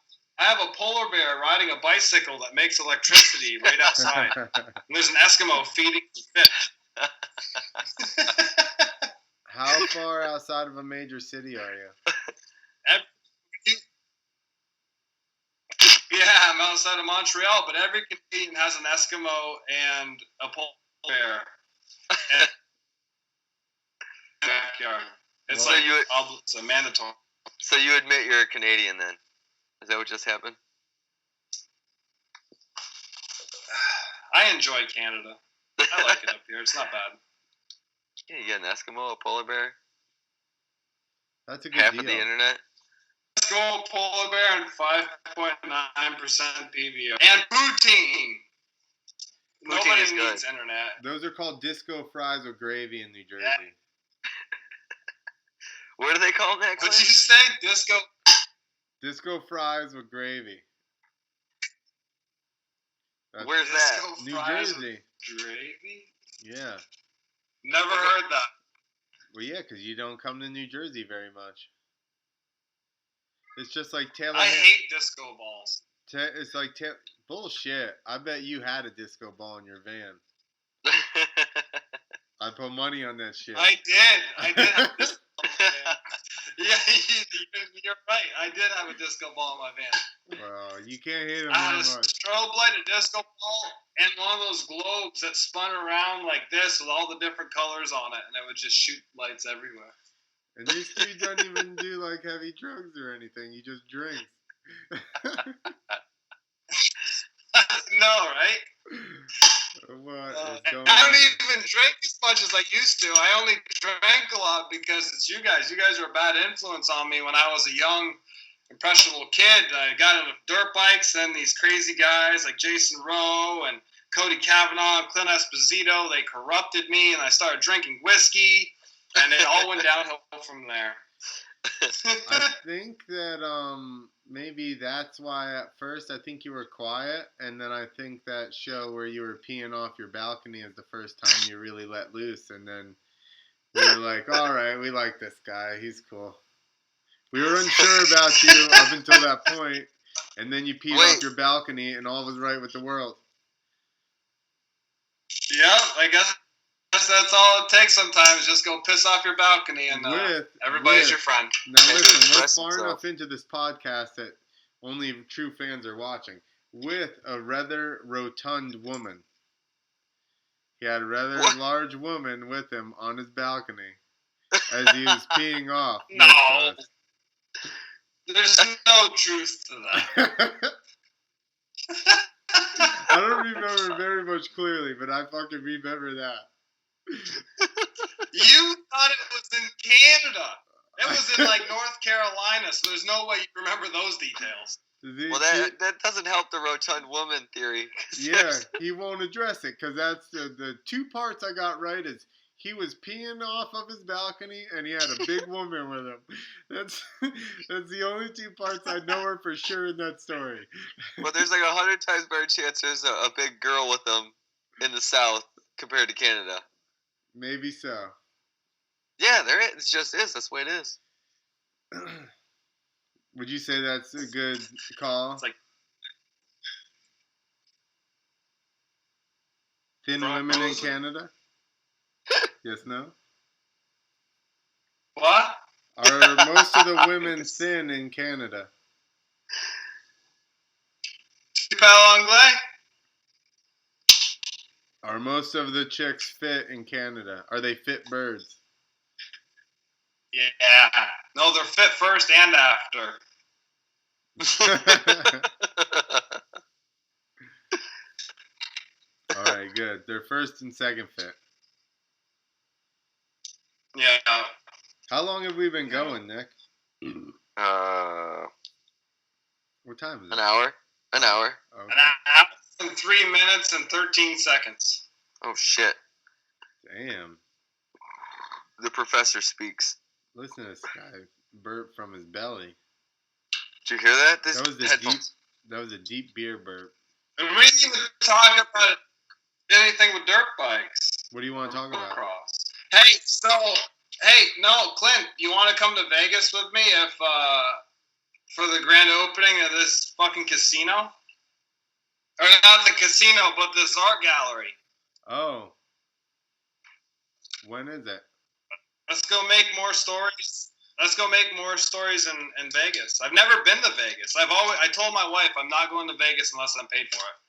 have a polar bear riding a bicycle that makes electricity right outside. And there's an Eskimo feeding the fish. How far outside of a major city are you? Yeah, I'm outside of Montreal, but every Canadian has an Eskimo and a polar bear. Backyard. It's it's a mandatory. So you admit you're a Canadian then? Is that what just happened? I enjoy Canada. I like it up here. It's not bad. Yeah, you got an Eskimo, a polar bear. That's a good half deal. Of the internet. Eskimo, polar bear, and 5.9% PVO. And poutine. Nobody needs internet. Those are called disco fries with gravy in New Jersey. Yeah. What do they call that? What'd you say? Disco? Disco fries with gravy. Where's that? New Jersey. Gravy? Yeah. Never heard that. Well, yeah, because you don't come to New Jersey very much. It's just like Taylor. I hate disco balls. It's like bullshit. I bet you had a disco ball in your van. I put money on that shit. I did have a disco ball in my van. Yeah, you're right. I did have a disco ball in my van. Well, you can't hate them I had that a much. strobe light, a disco ball, and one of those globes that spun around like this with all the different colors on it, and it would just shoot lights everywhere. And this dude doesn't even do like heavy drugs or anything. He just drinks. No, right? What is going I don't on? even drink as much as I used to. I only drank a lot because it's you guys. You guys were a bad influence on me when I was a young, impressionable kid. I got into dirt bikes, and these crazy guys like Jason Rowe and Cody Kavanaugh and Clint Esposito, they corrupted me, and I started drinking whiskey, and it all went downhill from there. I think that maybe that's why at first I think you were quiet, and then I think that show where you were peeing off your balcony is the first time you really let loose, and then we were like, all right, we like this guy, he's cool. We were unsure about you up until that point, and then you peed off your balcony, and all was right with the world. Yeah, I guess that's all it takes sometimes. Just go piss off your balcony, and everybody's your friend. Now listen, we're far enough into this podcast that only true fans are watching. With a rather rotund woman. He had a rather large woman with him on his balcony as he was peeing off. No. There's no truth to that. I don't remember very much clearly, but I fucking remember that. You thought it was in Canada. It was in like North Carolina, so there's no way you remember those details. Well, that doesn't help the rotund woman theory. Yeah, he won't address it because that's the two parts I got right is he was peeing off of his balcony and he had a big woman with him. That's the only two parts I know are for sure in that story. Well, there's like 100 times better chance there's a big girl with him in the South compared to Canada. Maybe so. Yeah, there is. It just is. That's the way it is. Would you say that's a good call? It's like thin women in Canada? Yes, no? What? Are most of the women thin in Canada? Tu parles anglais? Are most of the chicks fit in Canada? Are they fit birds? Yeah. No, they're fit first and after. All right, good. They're first and second fit. Yeah. How long have we been going, Nick? What time is it? An hour. An hour. Okay. An hour and 3 minutes and 13 seconds. Oh shit! Damn. The professor speaks. Listen to this guy burp from his belly. Did you hear that? This That was the headphones. That was a deep beer burp. And we didn't even talk about anything with dirt bikes. What do you want to talk about? Motocross. No, Clint, you want to come to Vegas with me if for the grand opening of this fucking casino? Or not the casino, but this art gallery. Oh. When is it? Let's go make more stories. Let's go make more stories in Vegas. I've never been to Vegas. I told my wife I'm not going to Vegas unless I'm paid for it.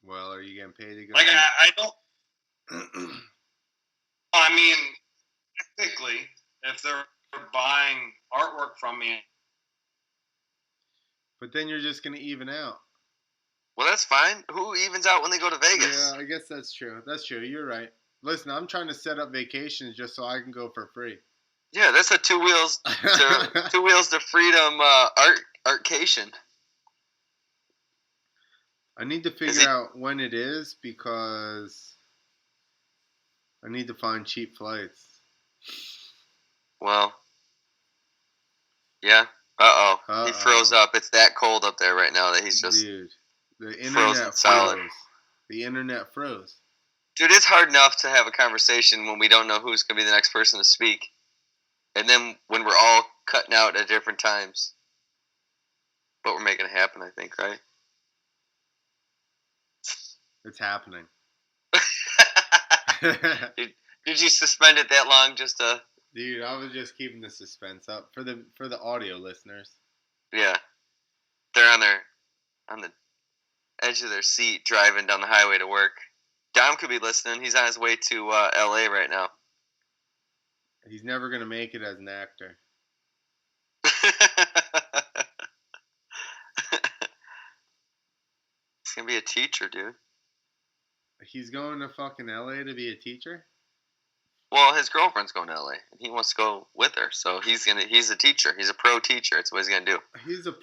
Well, are you getting paid to go? Like I don't. I mean, technically, if they're buying artwork from me. But then you're just gonna even out. Well, that's fine. Who evens out when they go to Vegas? Yeah, I guess that's true. That's true. You're right. Listen, I'm trying to set up vacations just so I can go for free. Yeah, that's a two wheels to freedom artcation. I need to figure out when it is because I need to find cheap flights. Well, yeah. He froze up. It's that cold up there right now that he's just Dude, the internet solid. froze. The internet froze. Dude, it's hard enough to have a conversation when we don't know who's going to be the next person to speak. And then when we're all cutting out at different times. But we're making it happen, I think, right? It's happening. Did you suspend it that long just to... Dude, I was just keeping the suspense up for the audio listeners. Yeah. They're on the edge of their seat driving down the highway to work. Dom could be listening. He's on his way to L.A. right now. He's never going to make it as an actor. He's going to be a teacher, dude. He's going to fucking L.A. to be a teacher? Well, his girlfriend's going to L.A. and he wants to go with her. So he's a teacher. He's a pro teacher. That's what he's going to do.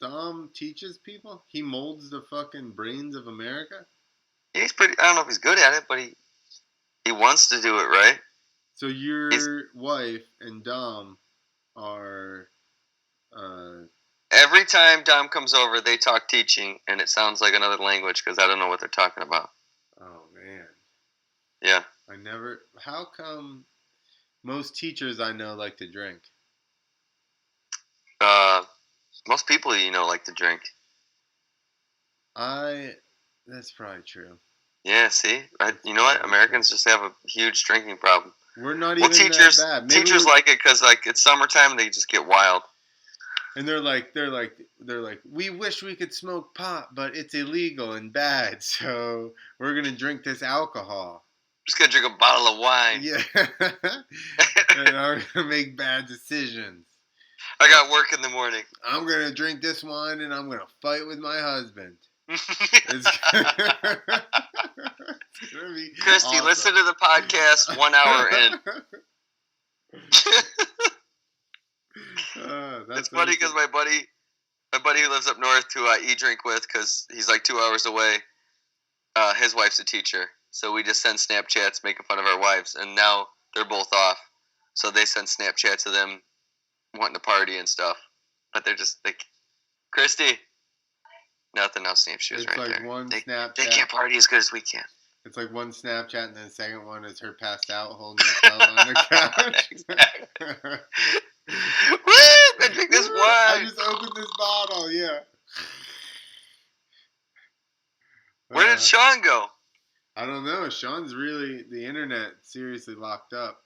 Dom teaches people? He molds the fucking brains of America? He's pretty... I don't know if he's good at it, but he wants to do it, right? So your wife and Dom are... Every time Dom comes over, they talk teaching, and it sounds like another language because I don't know what they're talking about. Oh, man. Yeah. How come most teachers I know like to drink? Most people like to drink. That's probably true. Yeah, see? You know what? Americans just have a huge drinking problem. We're not even teachers, that bad. Teachers like it because it's summertime and they just get wild. And they're like, we wish we could smoke pot, but it's illegal and bad, so we're gonna drink this alcohol. Just gonna drink a bottle of wine. Yeah, and I'm gonna make bad decisions. I got work in the morning. I'm gonna drink this wine and I'm gonna fight with my husband. It's gonna be Christy, awesome. Listen to the podcast 1 hour in. It's funny because my buddy who lives up north who I drink with because he's like 2 hours away, his wife's a teacher. So we just send Snapchats making fun of our wives. And now they're both off. So they send Snapchats of them wanting to party and stuff. But they're just like, Christy, nothing else seems she was it's right like there. One they Snapchat. can't party as good as we can. It's like one Snapchat and then the second one is her passed out holding herself on the couch. Exactly. Woo! I drink this wine. I just opened this bottle, yeah. Where did Shawn go? I don't know. Sean's really the internet seriously locked up.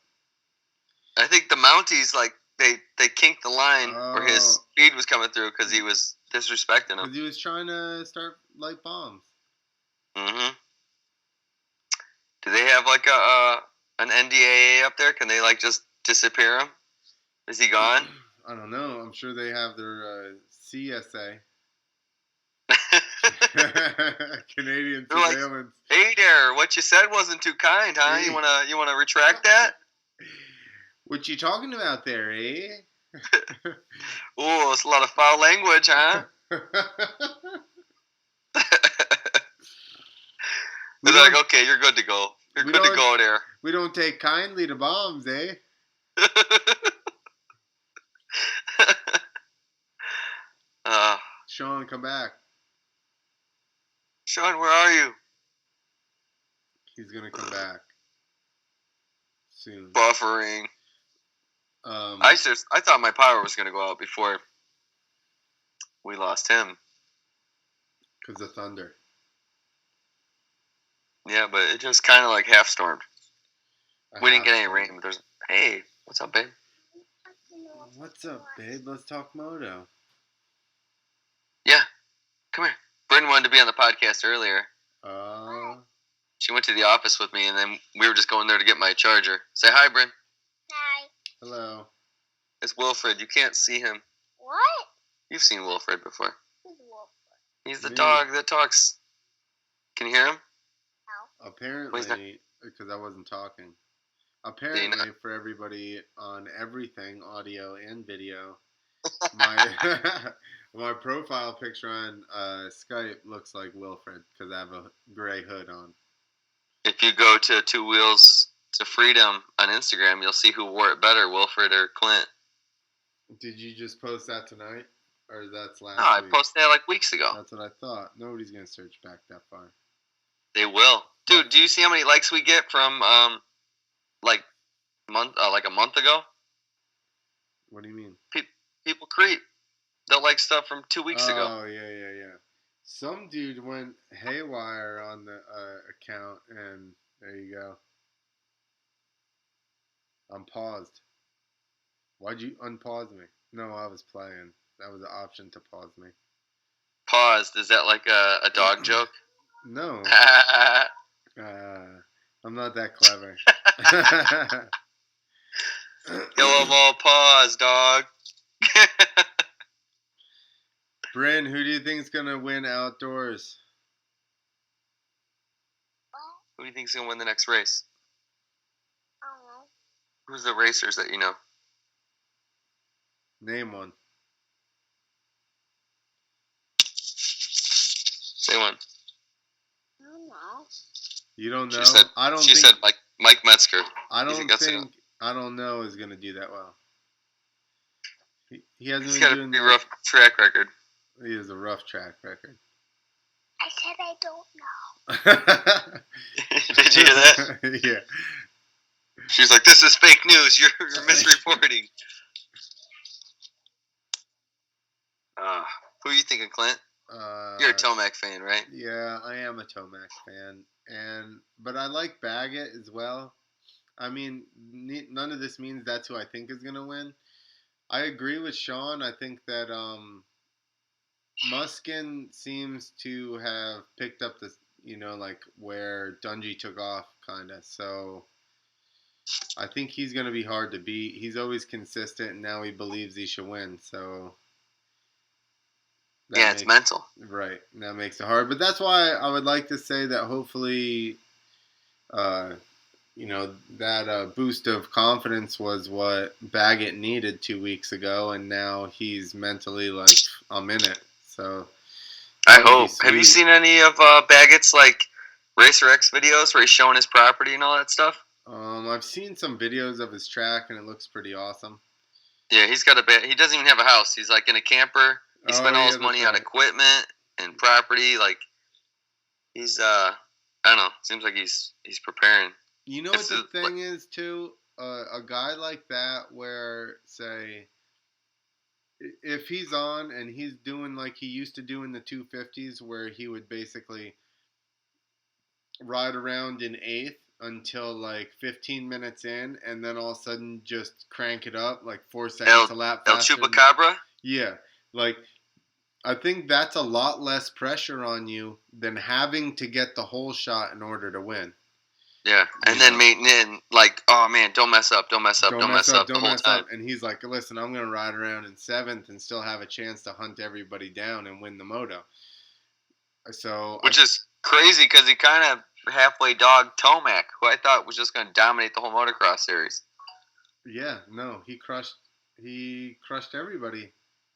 I think the Mounties they kinked the line where his Oh. speed was coming through because he was disrespecting them. Because he was trying to start light bombs. Mm-hmm. Do they have like an NDAA up there? Can they like just disappear him? Is he gone? I don't know. I'm sure they have their CSA. Canadian They're like, surveillance. hey there, what you said wasn't too kind, huh? Hey. You wanna retract that? What you talking about there, eh? Ooh, it's a lot of foul language, huh? They're like, okay, you're good to go. You're good to go there. We don't take kindly to bombs, eh? Sean, come back. Sean, where are you? He's gonna come back soon. Buffering. I thought my power was gonna go out before we lost him. Because of thunder. Yeah, but it just kind of like half stormed. We didn't get any rain. But hey, what's up, babe? What's up, babe? Let's talk moto. Yeah, come here. Bryn wanted to be on the podcast earlier. She went to the office with me, and then we were just going there to get my charger. Say hi, Bryn. Hi. Hello. It's Wilfred. You can't see him. What? You've seen Wilfred before. Who's Wilfred? He's the dog that talks. Can you hear him? No. Apparently, because I wasn't talking. Apparently, for everybody on everything, audio and video, my profile picture on Skype looks like Wilfred because I have a gray hood on. If you go to Two Wheels to Freedom on Instagram, you'll see who wore it better, Wilfred or Clint. Did you just post that tonight? Or that's last No, I week? posted that like weeks ago. That's what I thought. Nobody's going to search back that far. They will. Dude, do you see how many likes we get from like a month ago? What do you mean? People creep. They'll like stuff from 2 weeks ago. Oh, yeah. Some dude went haywire on the account, and there you go. I'm paused. Why'd you unpause me? No, I was playing. That was an option to pause me. Paused. Is that like a dog joke? No. I'm not that clever. Kill 'em all, pause, dog. Bryn, who do you think's gonna win outdoors? Who do you think's gonna win the next race? I don't know. Who's the racers that you know? Name one. Say one. I don't know. You don't know? She said Mike Metzger. I don't know is gonna do that well. He hasn't He's been got doing a pretty rough track record. He has a rough track record. I said I don't know. Did you hear that? Yeah. She's like, "This is fake news. You're misreporting." Who are you thinking, Clint? You're a Tomac fan, right? Yeah, I am a Tomac fan, but I like Baggett as well. I mean, none of this means that's who I think is gonna win. I agree with Sean. I think that Muskin seems to have picked up this, like where Dungey took off, kind of. So I think he's going to be hard to beat. He's always consistent, and now he believes he should win. So it's mental. Right. That makes it hard. But that's why I would like to say that hopefully, that boost of confidence was what Baggett needed 2 weeks ago, and now he's mentally like, I'm in it. So I hope. Have you seen any of Baggett's like Racer X videos where he's showing his property and all that stuff? I've seen some videos of his track, and it looks pretty awesome. Yeah, he's got he doesn't even have a house. He's like in a camper. He spent all his money on equipment and property. Like he's I don't know. Seems like he's preparing. You know what the thing is too? A guy like that, where say, if he's on and he's doing like he used to do in the 250s, where he would basically ride around in 8th until like 15 minutes in, and then all of a sudden just crank it up like 4 seconds a lap El faster. Chupacabra? Yeah, like I think that's a lot less pressure on you than having to get the whole shot in order to win. Yeah, and then maintaining like, oh man, don't mess up the whole time. And he's like, listen, I'm gonna ride around in 7th and still have a chance to hunt everybody down and win the moto. So which is crazy because he kind of halfway dogged Tomac, who I thought was just going to dominate the whole motocross series. Yeah, no, he crushed everybody.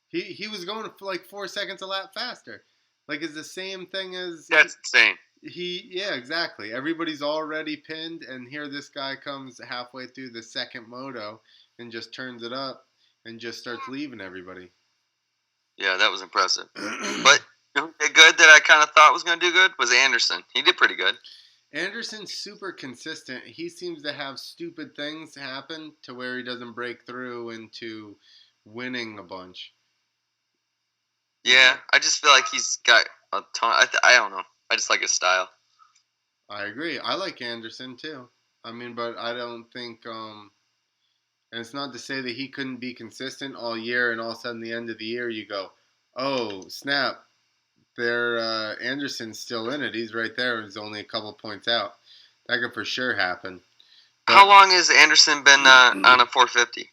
He was going for like 4 seconds a lap faster. Like it's the same thing as that's insane. Yeah, exactly. Everybody's already pinned, and here this guy comes halfway through the second moto and just turns it up and just starts leaving everybody. Yeah, that was impressive. But who did good that I kind of thought was going to do good was Anderson. He did pretty good. Anderson's super consistent. He seems to have stupid things happen to where he doesn't break through into winning a bunch. Yeah, I just feel like he's got a ton. I don't know. I just like his style. I agree. I like Anderson too. I mean, but I don't think. And it's not to say that he couldn't be consistent all year, and all of a sudden, the end of the year, you go, "Oh snap! There, Anderson's still in it. He's right there. He's only a couple points out." That could for sure happen. But how long has Anderson been on a 450?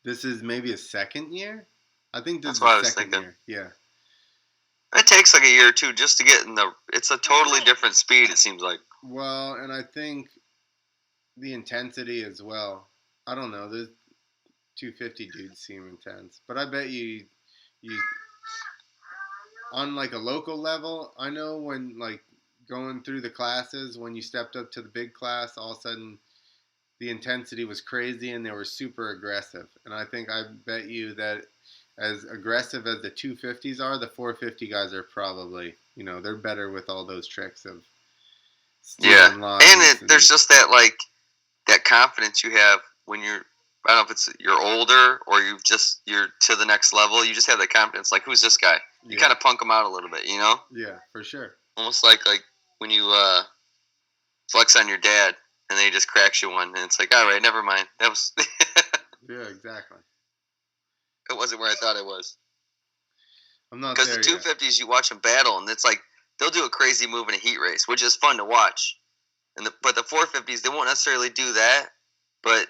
This is maybe a second year. I think this That's is what I the was second thinking. year. Yeah. It takes like a year or two just to get in the. It's a totally different speed. It seems like. Well, and I think the intensity as well. I don't know. The 250 dudes seem intense, but I bet you on like a local level. I know when like going through the classes, when you stepped up to the big class, all of a sudden the intensity was crazy and they were super aggressive. And I bet you that as aggressive as the 250s are, the 450 guys are probably, they're better with all those tricks of stealing lines. And there's just that like that confidence you have when you're. I don't know if it's you're older or you're to the next level. You just have that confidence. Like, who's this guy? You kind of punk him out a little bit, Yeah, for sure. Almost like when you flex on your dad and then he just cracks you one, and it's like, all right, never mind. That was. Yeah, exactly. It wasn't where I thought it was. I'm not because the 250s you watch them battle, and it's like they'll do a crazy move in a heat race, which is fun to watch. But the 450s they won't necessarily do that, but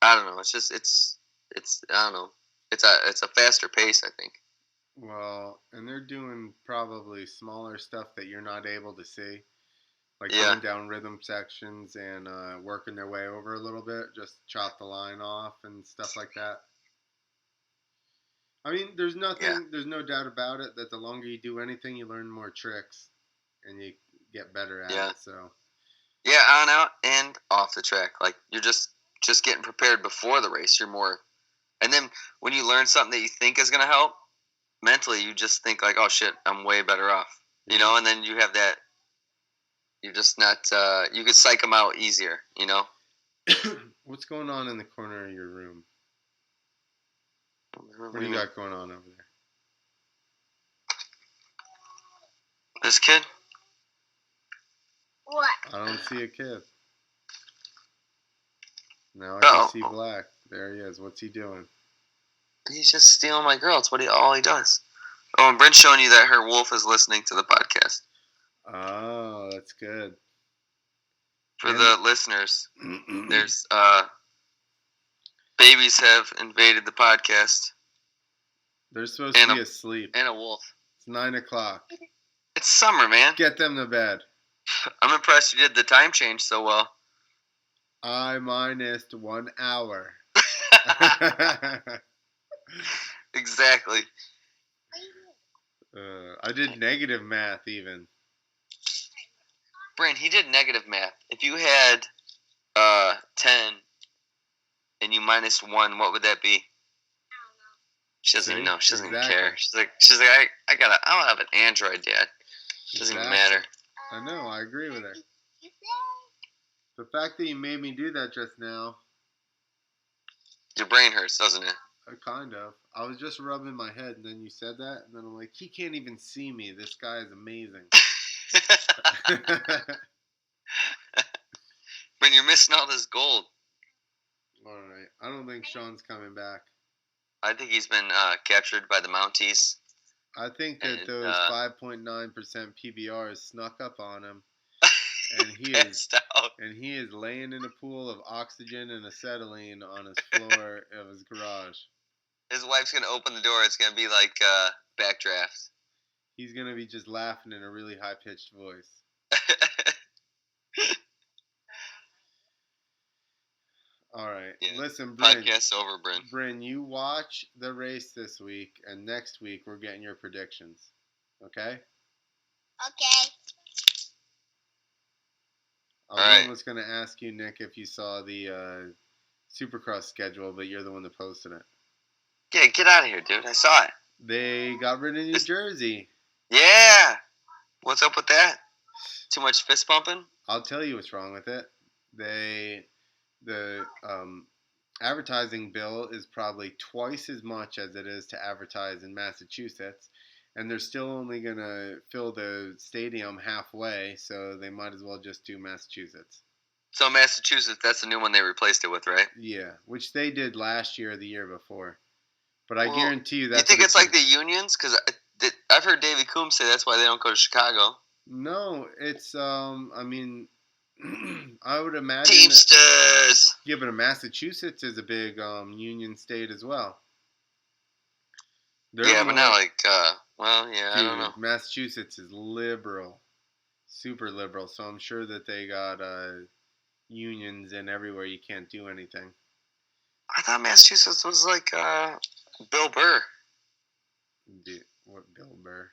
I don't know. It's just it's I don't know. It's a faster pace, I think. Well, and they're doing probably smaller stuff that you're not able to see, like going down rhythm sections and working their way over a little bit, just chop the line off and stuff like that. I mean, there's no doubt about it that the longer you do anything, you learn more tricks and you get better at it. So on, out, and off the track. Like you're just getting prepared before the race. You're more, and then when you learn something that you think is going to help, mentally you just think like, oh shit, I'm way better off. And then you have that. You're just not. You could psych them out easier. What's going on in the corner of your room? What do you got going on over there? This kid? What? I don't see a kid. Now I just see black. There he is. What's he doing? He's just stealing my girl. It's all he does. Oh, and Brent's showing you that her wolf is listening to the podcast. Oh, that's good. For the listeners, there's babies have invaded the podcast. They're supposed to be asleep. And a wolf. It's 9:00. It's summer, man. Get them to bed. I'm impressed you did the time change so well. I minus 1 hour. Exactly. I did negative math even. Brent, he did negative math. If you had 10 and you minus 1, what would that be? She doesn't even know. She doesn't even care. She's like, I don't have an Android, Dad. It doesn't even matter. I know. I agree with her. The fact that you made me do that just now. Your brain hurts, doesn't it? Kind of. I was just rubbing my head, and then you said that, and then I'm like, he can't even see me. This guy is amazing. Bryn, you're missing all this gold. All right. I don't think Shawn's coming back. I think he's been captured by the Mounties. I think that And, those 5.9% PBRs snuck up on him, and he passed out. is laying in a pool of oxygen and acetylene on his floor of his garage. His wife's gonna open the door. It's gonna be like Backdraft. He's gonna be just laughing in a really high pitched voice. All right. Yeah. Listen, Bryn. Podcast's over, Bryn. Bryn, you watch the race this week, and next week we're getting your predictions. Okay? Okay. I was almost going to ask you, Nick, if you saw the Supercross schedule, but you're the one that posted it. Yeah, get out of here, dude. I saw it. They got rid of New Jersey. Yeah. What's up with that? Too much fist pumping? I'll tell you what's wrong with it. The advertising bill is probably twice as much as it is to advertise in Massachusetts, and they're still only going to fill the stadium halfway, so they might as well just do Massachusetts. So Massachusetts, that's the new one they replaced it with, right? Yeah, which they did last year or the year before. But I guarantee you that's... You think it's like the unions? Because I've heard Davey Coombs say that's why they don't go to Chicago. No, it's, I mean... I would imagine Teamsters. Yeah, but Massachusetts is a big union state as well. But not like I don't know. Massachusetts is liberal, super liberal. So I'm sure that they got unions and everywhere you can't do anything. I thought Massachusetts was like Bill Burr. What Bill Burr?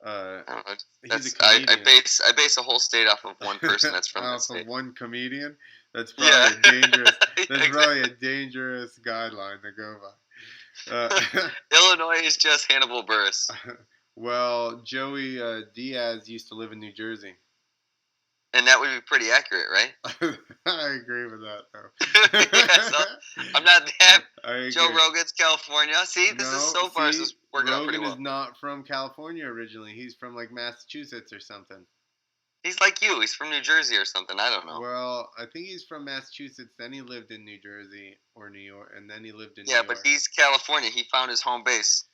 I don't know. He's a comedian. I base a whole state off of one person that's from that state. Off of one comedian? That's probably dangerous. That's probably a dangerous guideline to go by. Illinois is just Hannibal Buress. Well, Joey Diaz used to live in New Jersey. And that would be pretty accurate, right? I agree with that, though. So I'm not that. Joe agree. Rogan's California. See, this is so far this is working out pretty well. Rogan is not from California originally. He's from like Massachusetts or something. He's like you. He's from New Jersey or something. I don't know. Well, I think he's from Massachusetts. Then he lived in New Jersey or New York, and then he lived in New York. Yeah, but he's California. He found his home base.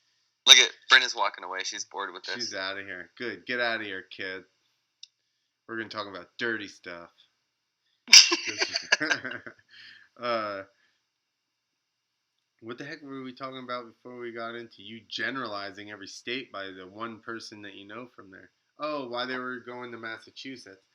Look at Brenda's walking away. She's bored with this. She's out of here. Good. Get out of here, kid. We're going to talk about dirty stuff. What the heck were we talking about before we got into you generalizing every state by the one person that you know from there? Oh, why they were going to Massachusetts.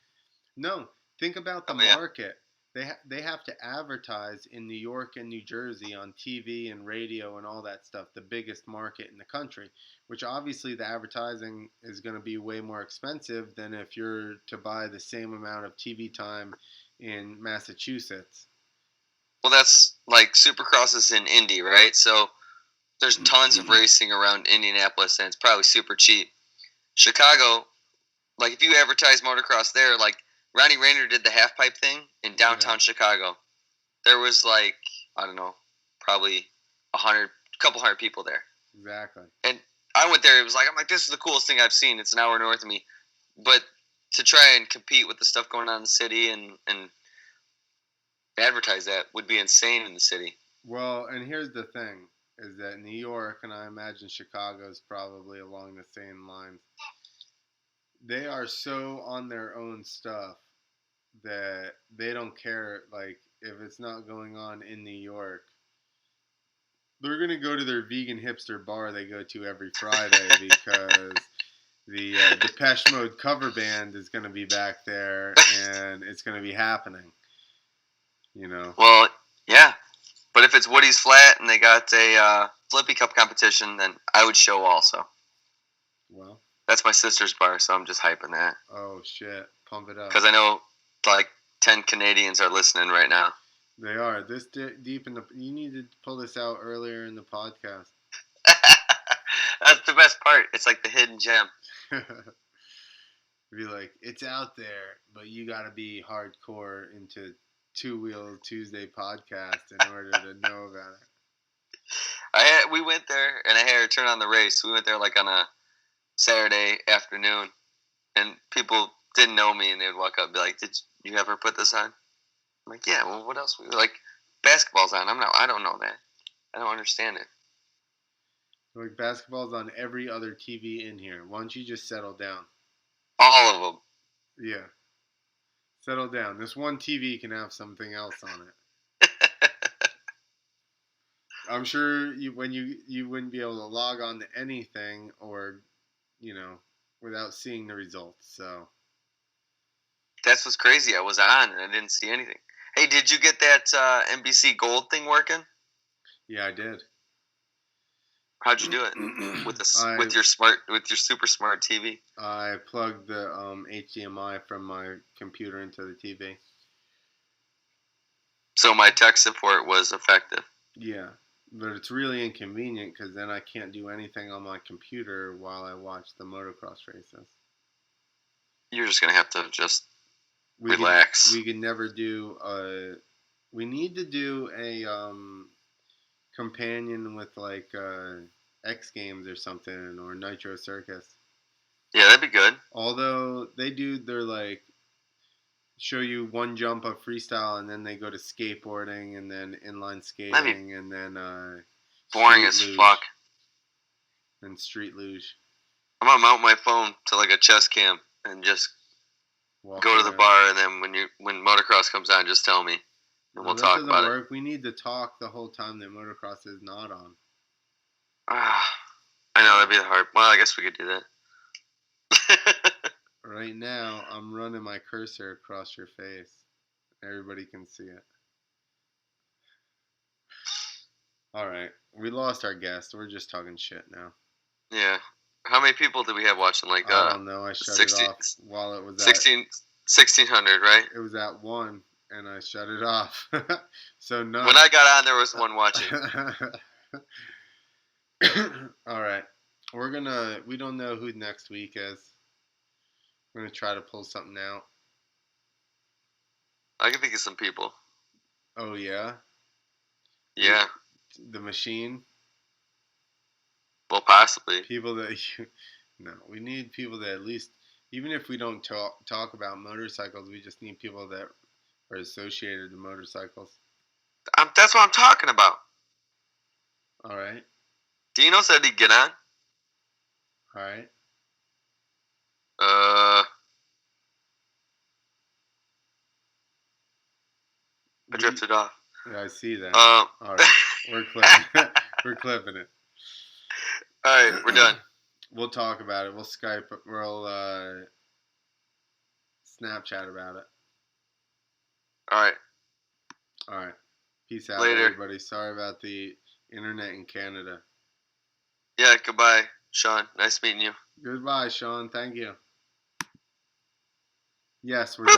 No, think about the market. They have to advertise in New York and New Jersey on TV and radio and all that stuff, the biggest market in the country, which obviously the advertising is going to be way more expensive than if you're to buy the same amount of TV time in Massachusetts. Well, that's like Supercross is in Indy, right? So there's tons of racing around Indianapolis, and it's probably super cheap. Chicago, like if you advertise motocross there, like Ronnie Rayner did the half-pipe thing in downtown Chicago. There was like, I don't know, probably a couple hundred people there. Exactly. And I went there, I'm like, this is the coolest thing I've seen. It's an hour north of me. But to try and compete with the stuff going on in the city and advertise that would be insane in the city. Well, and here's the thing, is that New York, and I imagine Chicago is probably along the same lines, they are so on their own stuff that they don't care, like, if it's not going on in New York. They're going to go to their vegan hipster bar they go to every Friday because the Depeche Mode cover band is going to be back there and it's going to be happening. You know? Well, yeah. But if it's Woody's Flat and they got a Flippy Cup competition, then I would show also. Well. That's my sister's bar, so I'm just hyping that. Oh, shit. Pump it up. Because I know, like, 10 Canadians are listening right now. They are. This deep in the... You need to pull this out earlier in the podcast. That's the best part. It's like the hidden gem. Be like, it's out there, but you got to be hardcore into Two Wheel Tuesday podcast in order to know about it. We went there, and I had her turn on the race. We went there, like, on a Saturday afternoon, and people didn't know me, and they would walk up and be like, did you ever put this on? I'm like, yeah. Well, what else? Like basketball's on. I don't know that. I don't understand it. Like basketball's on every other TV in here. Why don't you just settle down? All of them. Yeah. Settle down. This one TV can have something else on it. I'm sure you wouldn't be able to log on to anything or, without seeing the results. So That's what's crazy. I was on and I didn't see anything. Hey, did you get that NBC Gold thing working? yeah, I did. How'd you do it with I with your super smart TV? I plugged the HDMI from my computer into the TV. So my tech support was effective. Yeah, but it's really inconvenient because then I can't do anything on my computer while I watch the motocross races. You're just gonna have to just We relax. We could never do a. We need to do a companion with like X Games or something or Nitro Circus. Yeah, that'd be good. Although they do, they're like show you one jump of freestyle and then they go to skateboarding and then inline skating and then boring as fuck. And street luge. I'm gonna mount my phone to like a chest cam and just go to the bar, and then when motocross comes on, just tell me, and we'll talk about it. We need to talk the whole time that motocross is not on. I know that'd be hard. Well, I guess we could do that. Right now, I'm running my cursor across your face. Everybody can see it. All right, we lost our guest. We're just talking shit now. Yeah. How many people did we have watching? Like I don't know. I shut it off while it was at 1600, right? It was at 1, and I shut it off. So none. When I got on, there was one watching. All right, we don't know who next week is. We're gonna try to pull something out. I can think of some people. Oh yeah. Yeah. The machine. Well, possibly. People that no, we need people that at least, even if we don't talk about motorcycles, we just need people that are associated to motorcycles. That's what I'm talking about. All right. Dino said he'd get on. All right. I drifted off. Yeah, I see that. All right. We're clipping. We're clipping it. All right, we're done. We'll talk about it. We'll Skype. We'll Snapchat about it. All right. All right. Peace out, Later, everybody. Sorry about the internet in Canada. Yeah, goodbye, Shawn. Nice meeting you. Goodbye, Shawn. Thank you. Yes, we're done.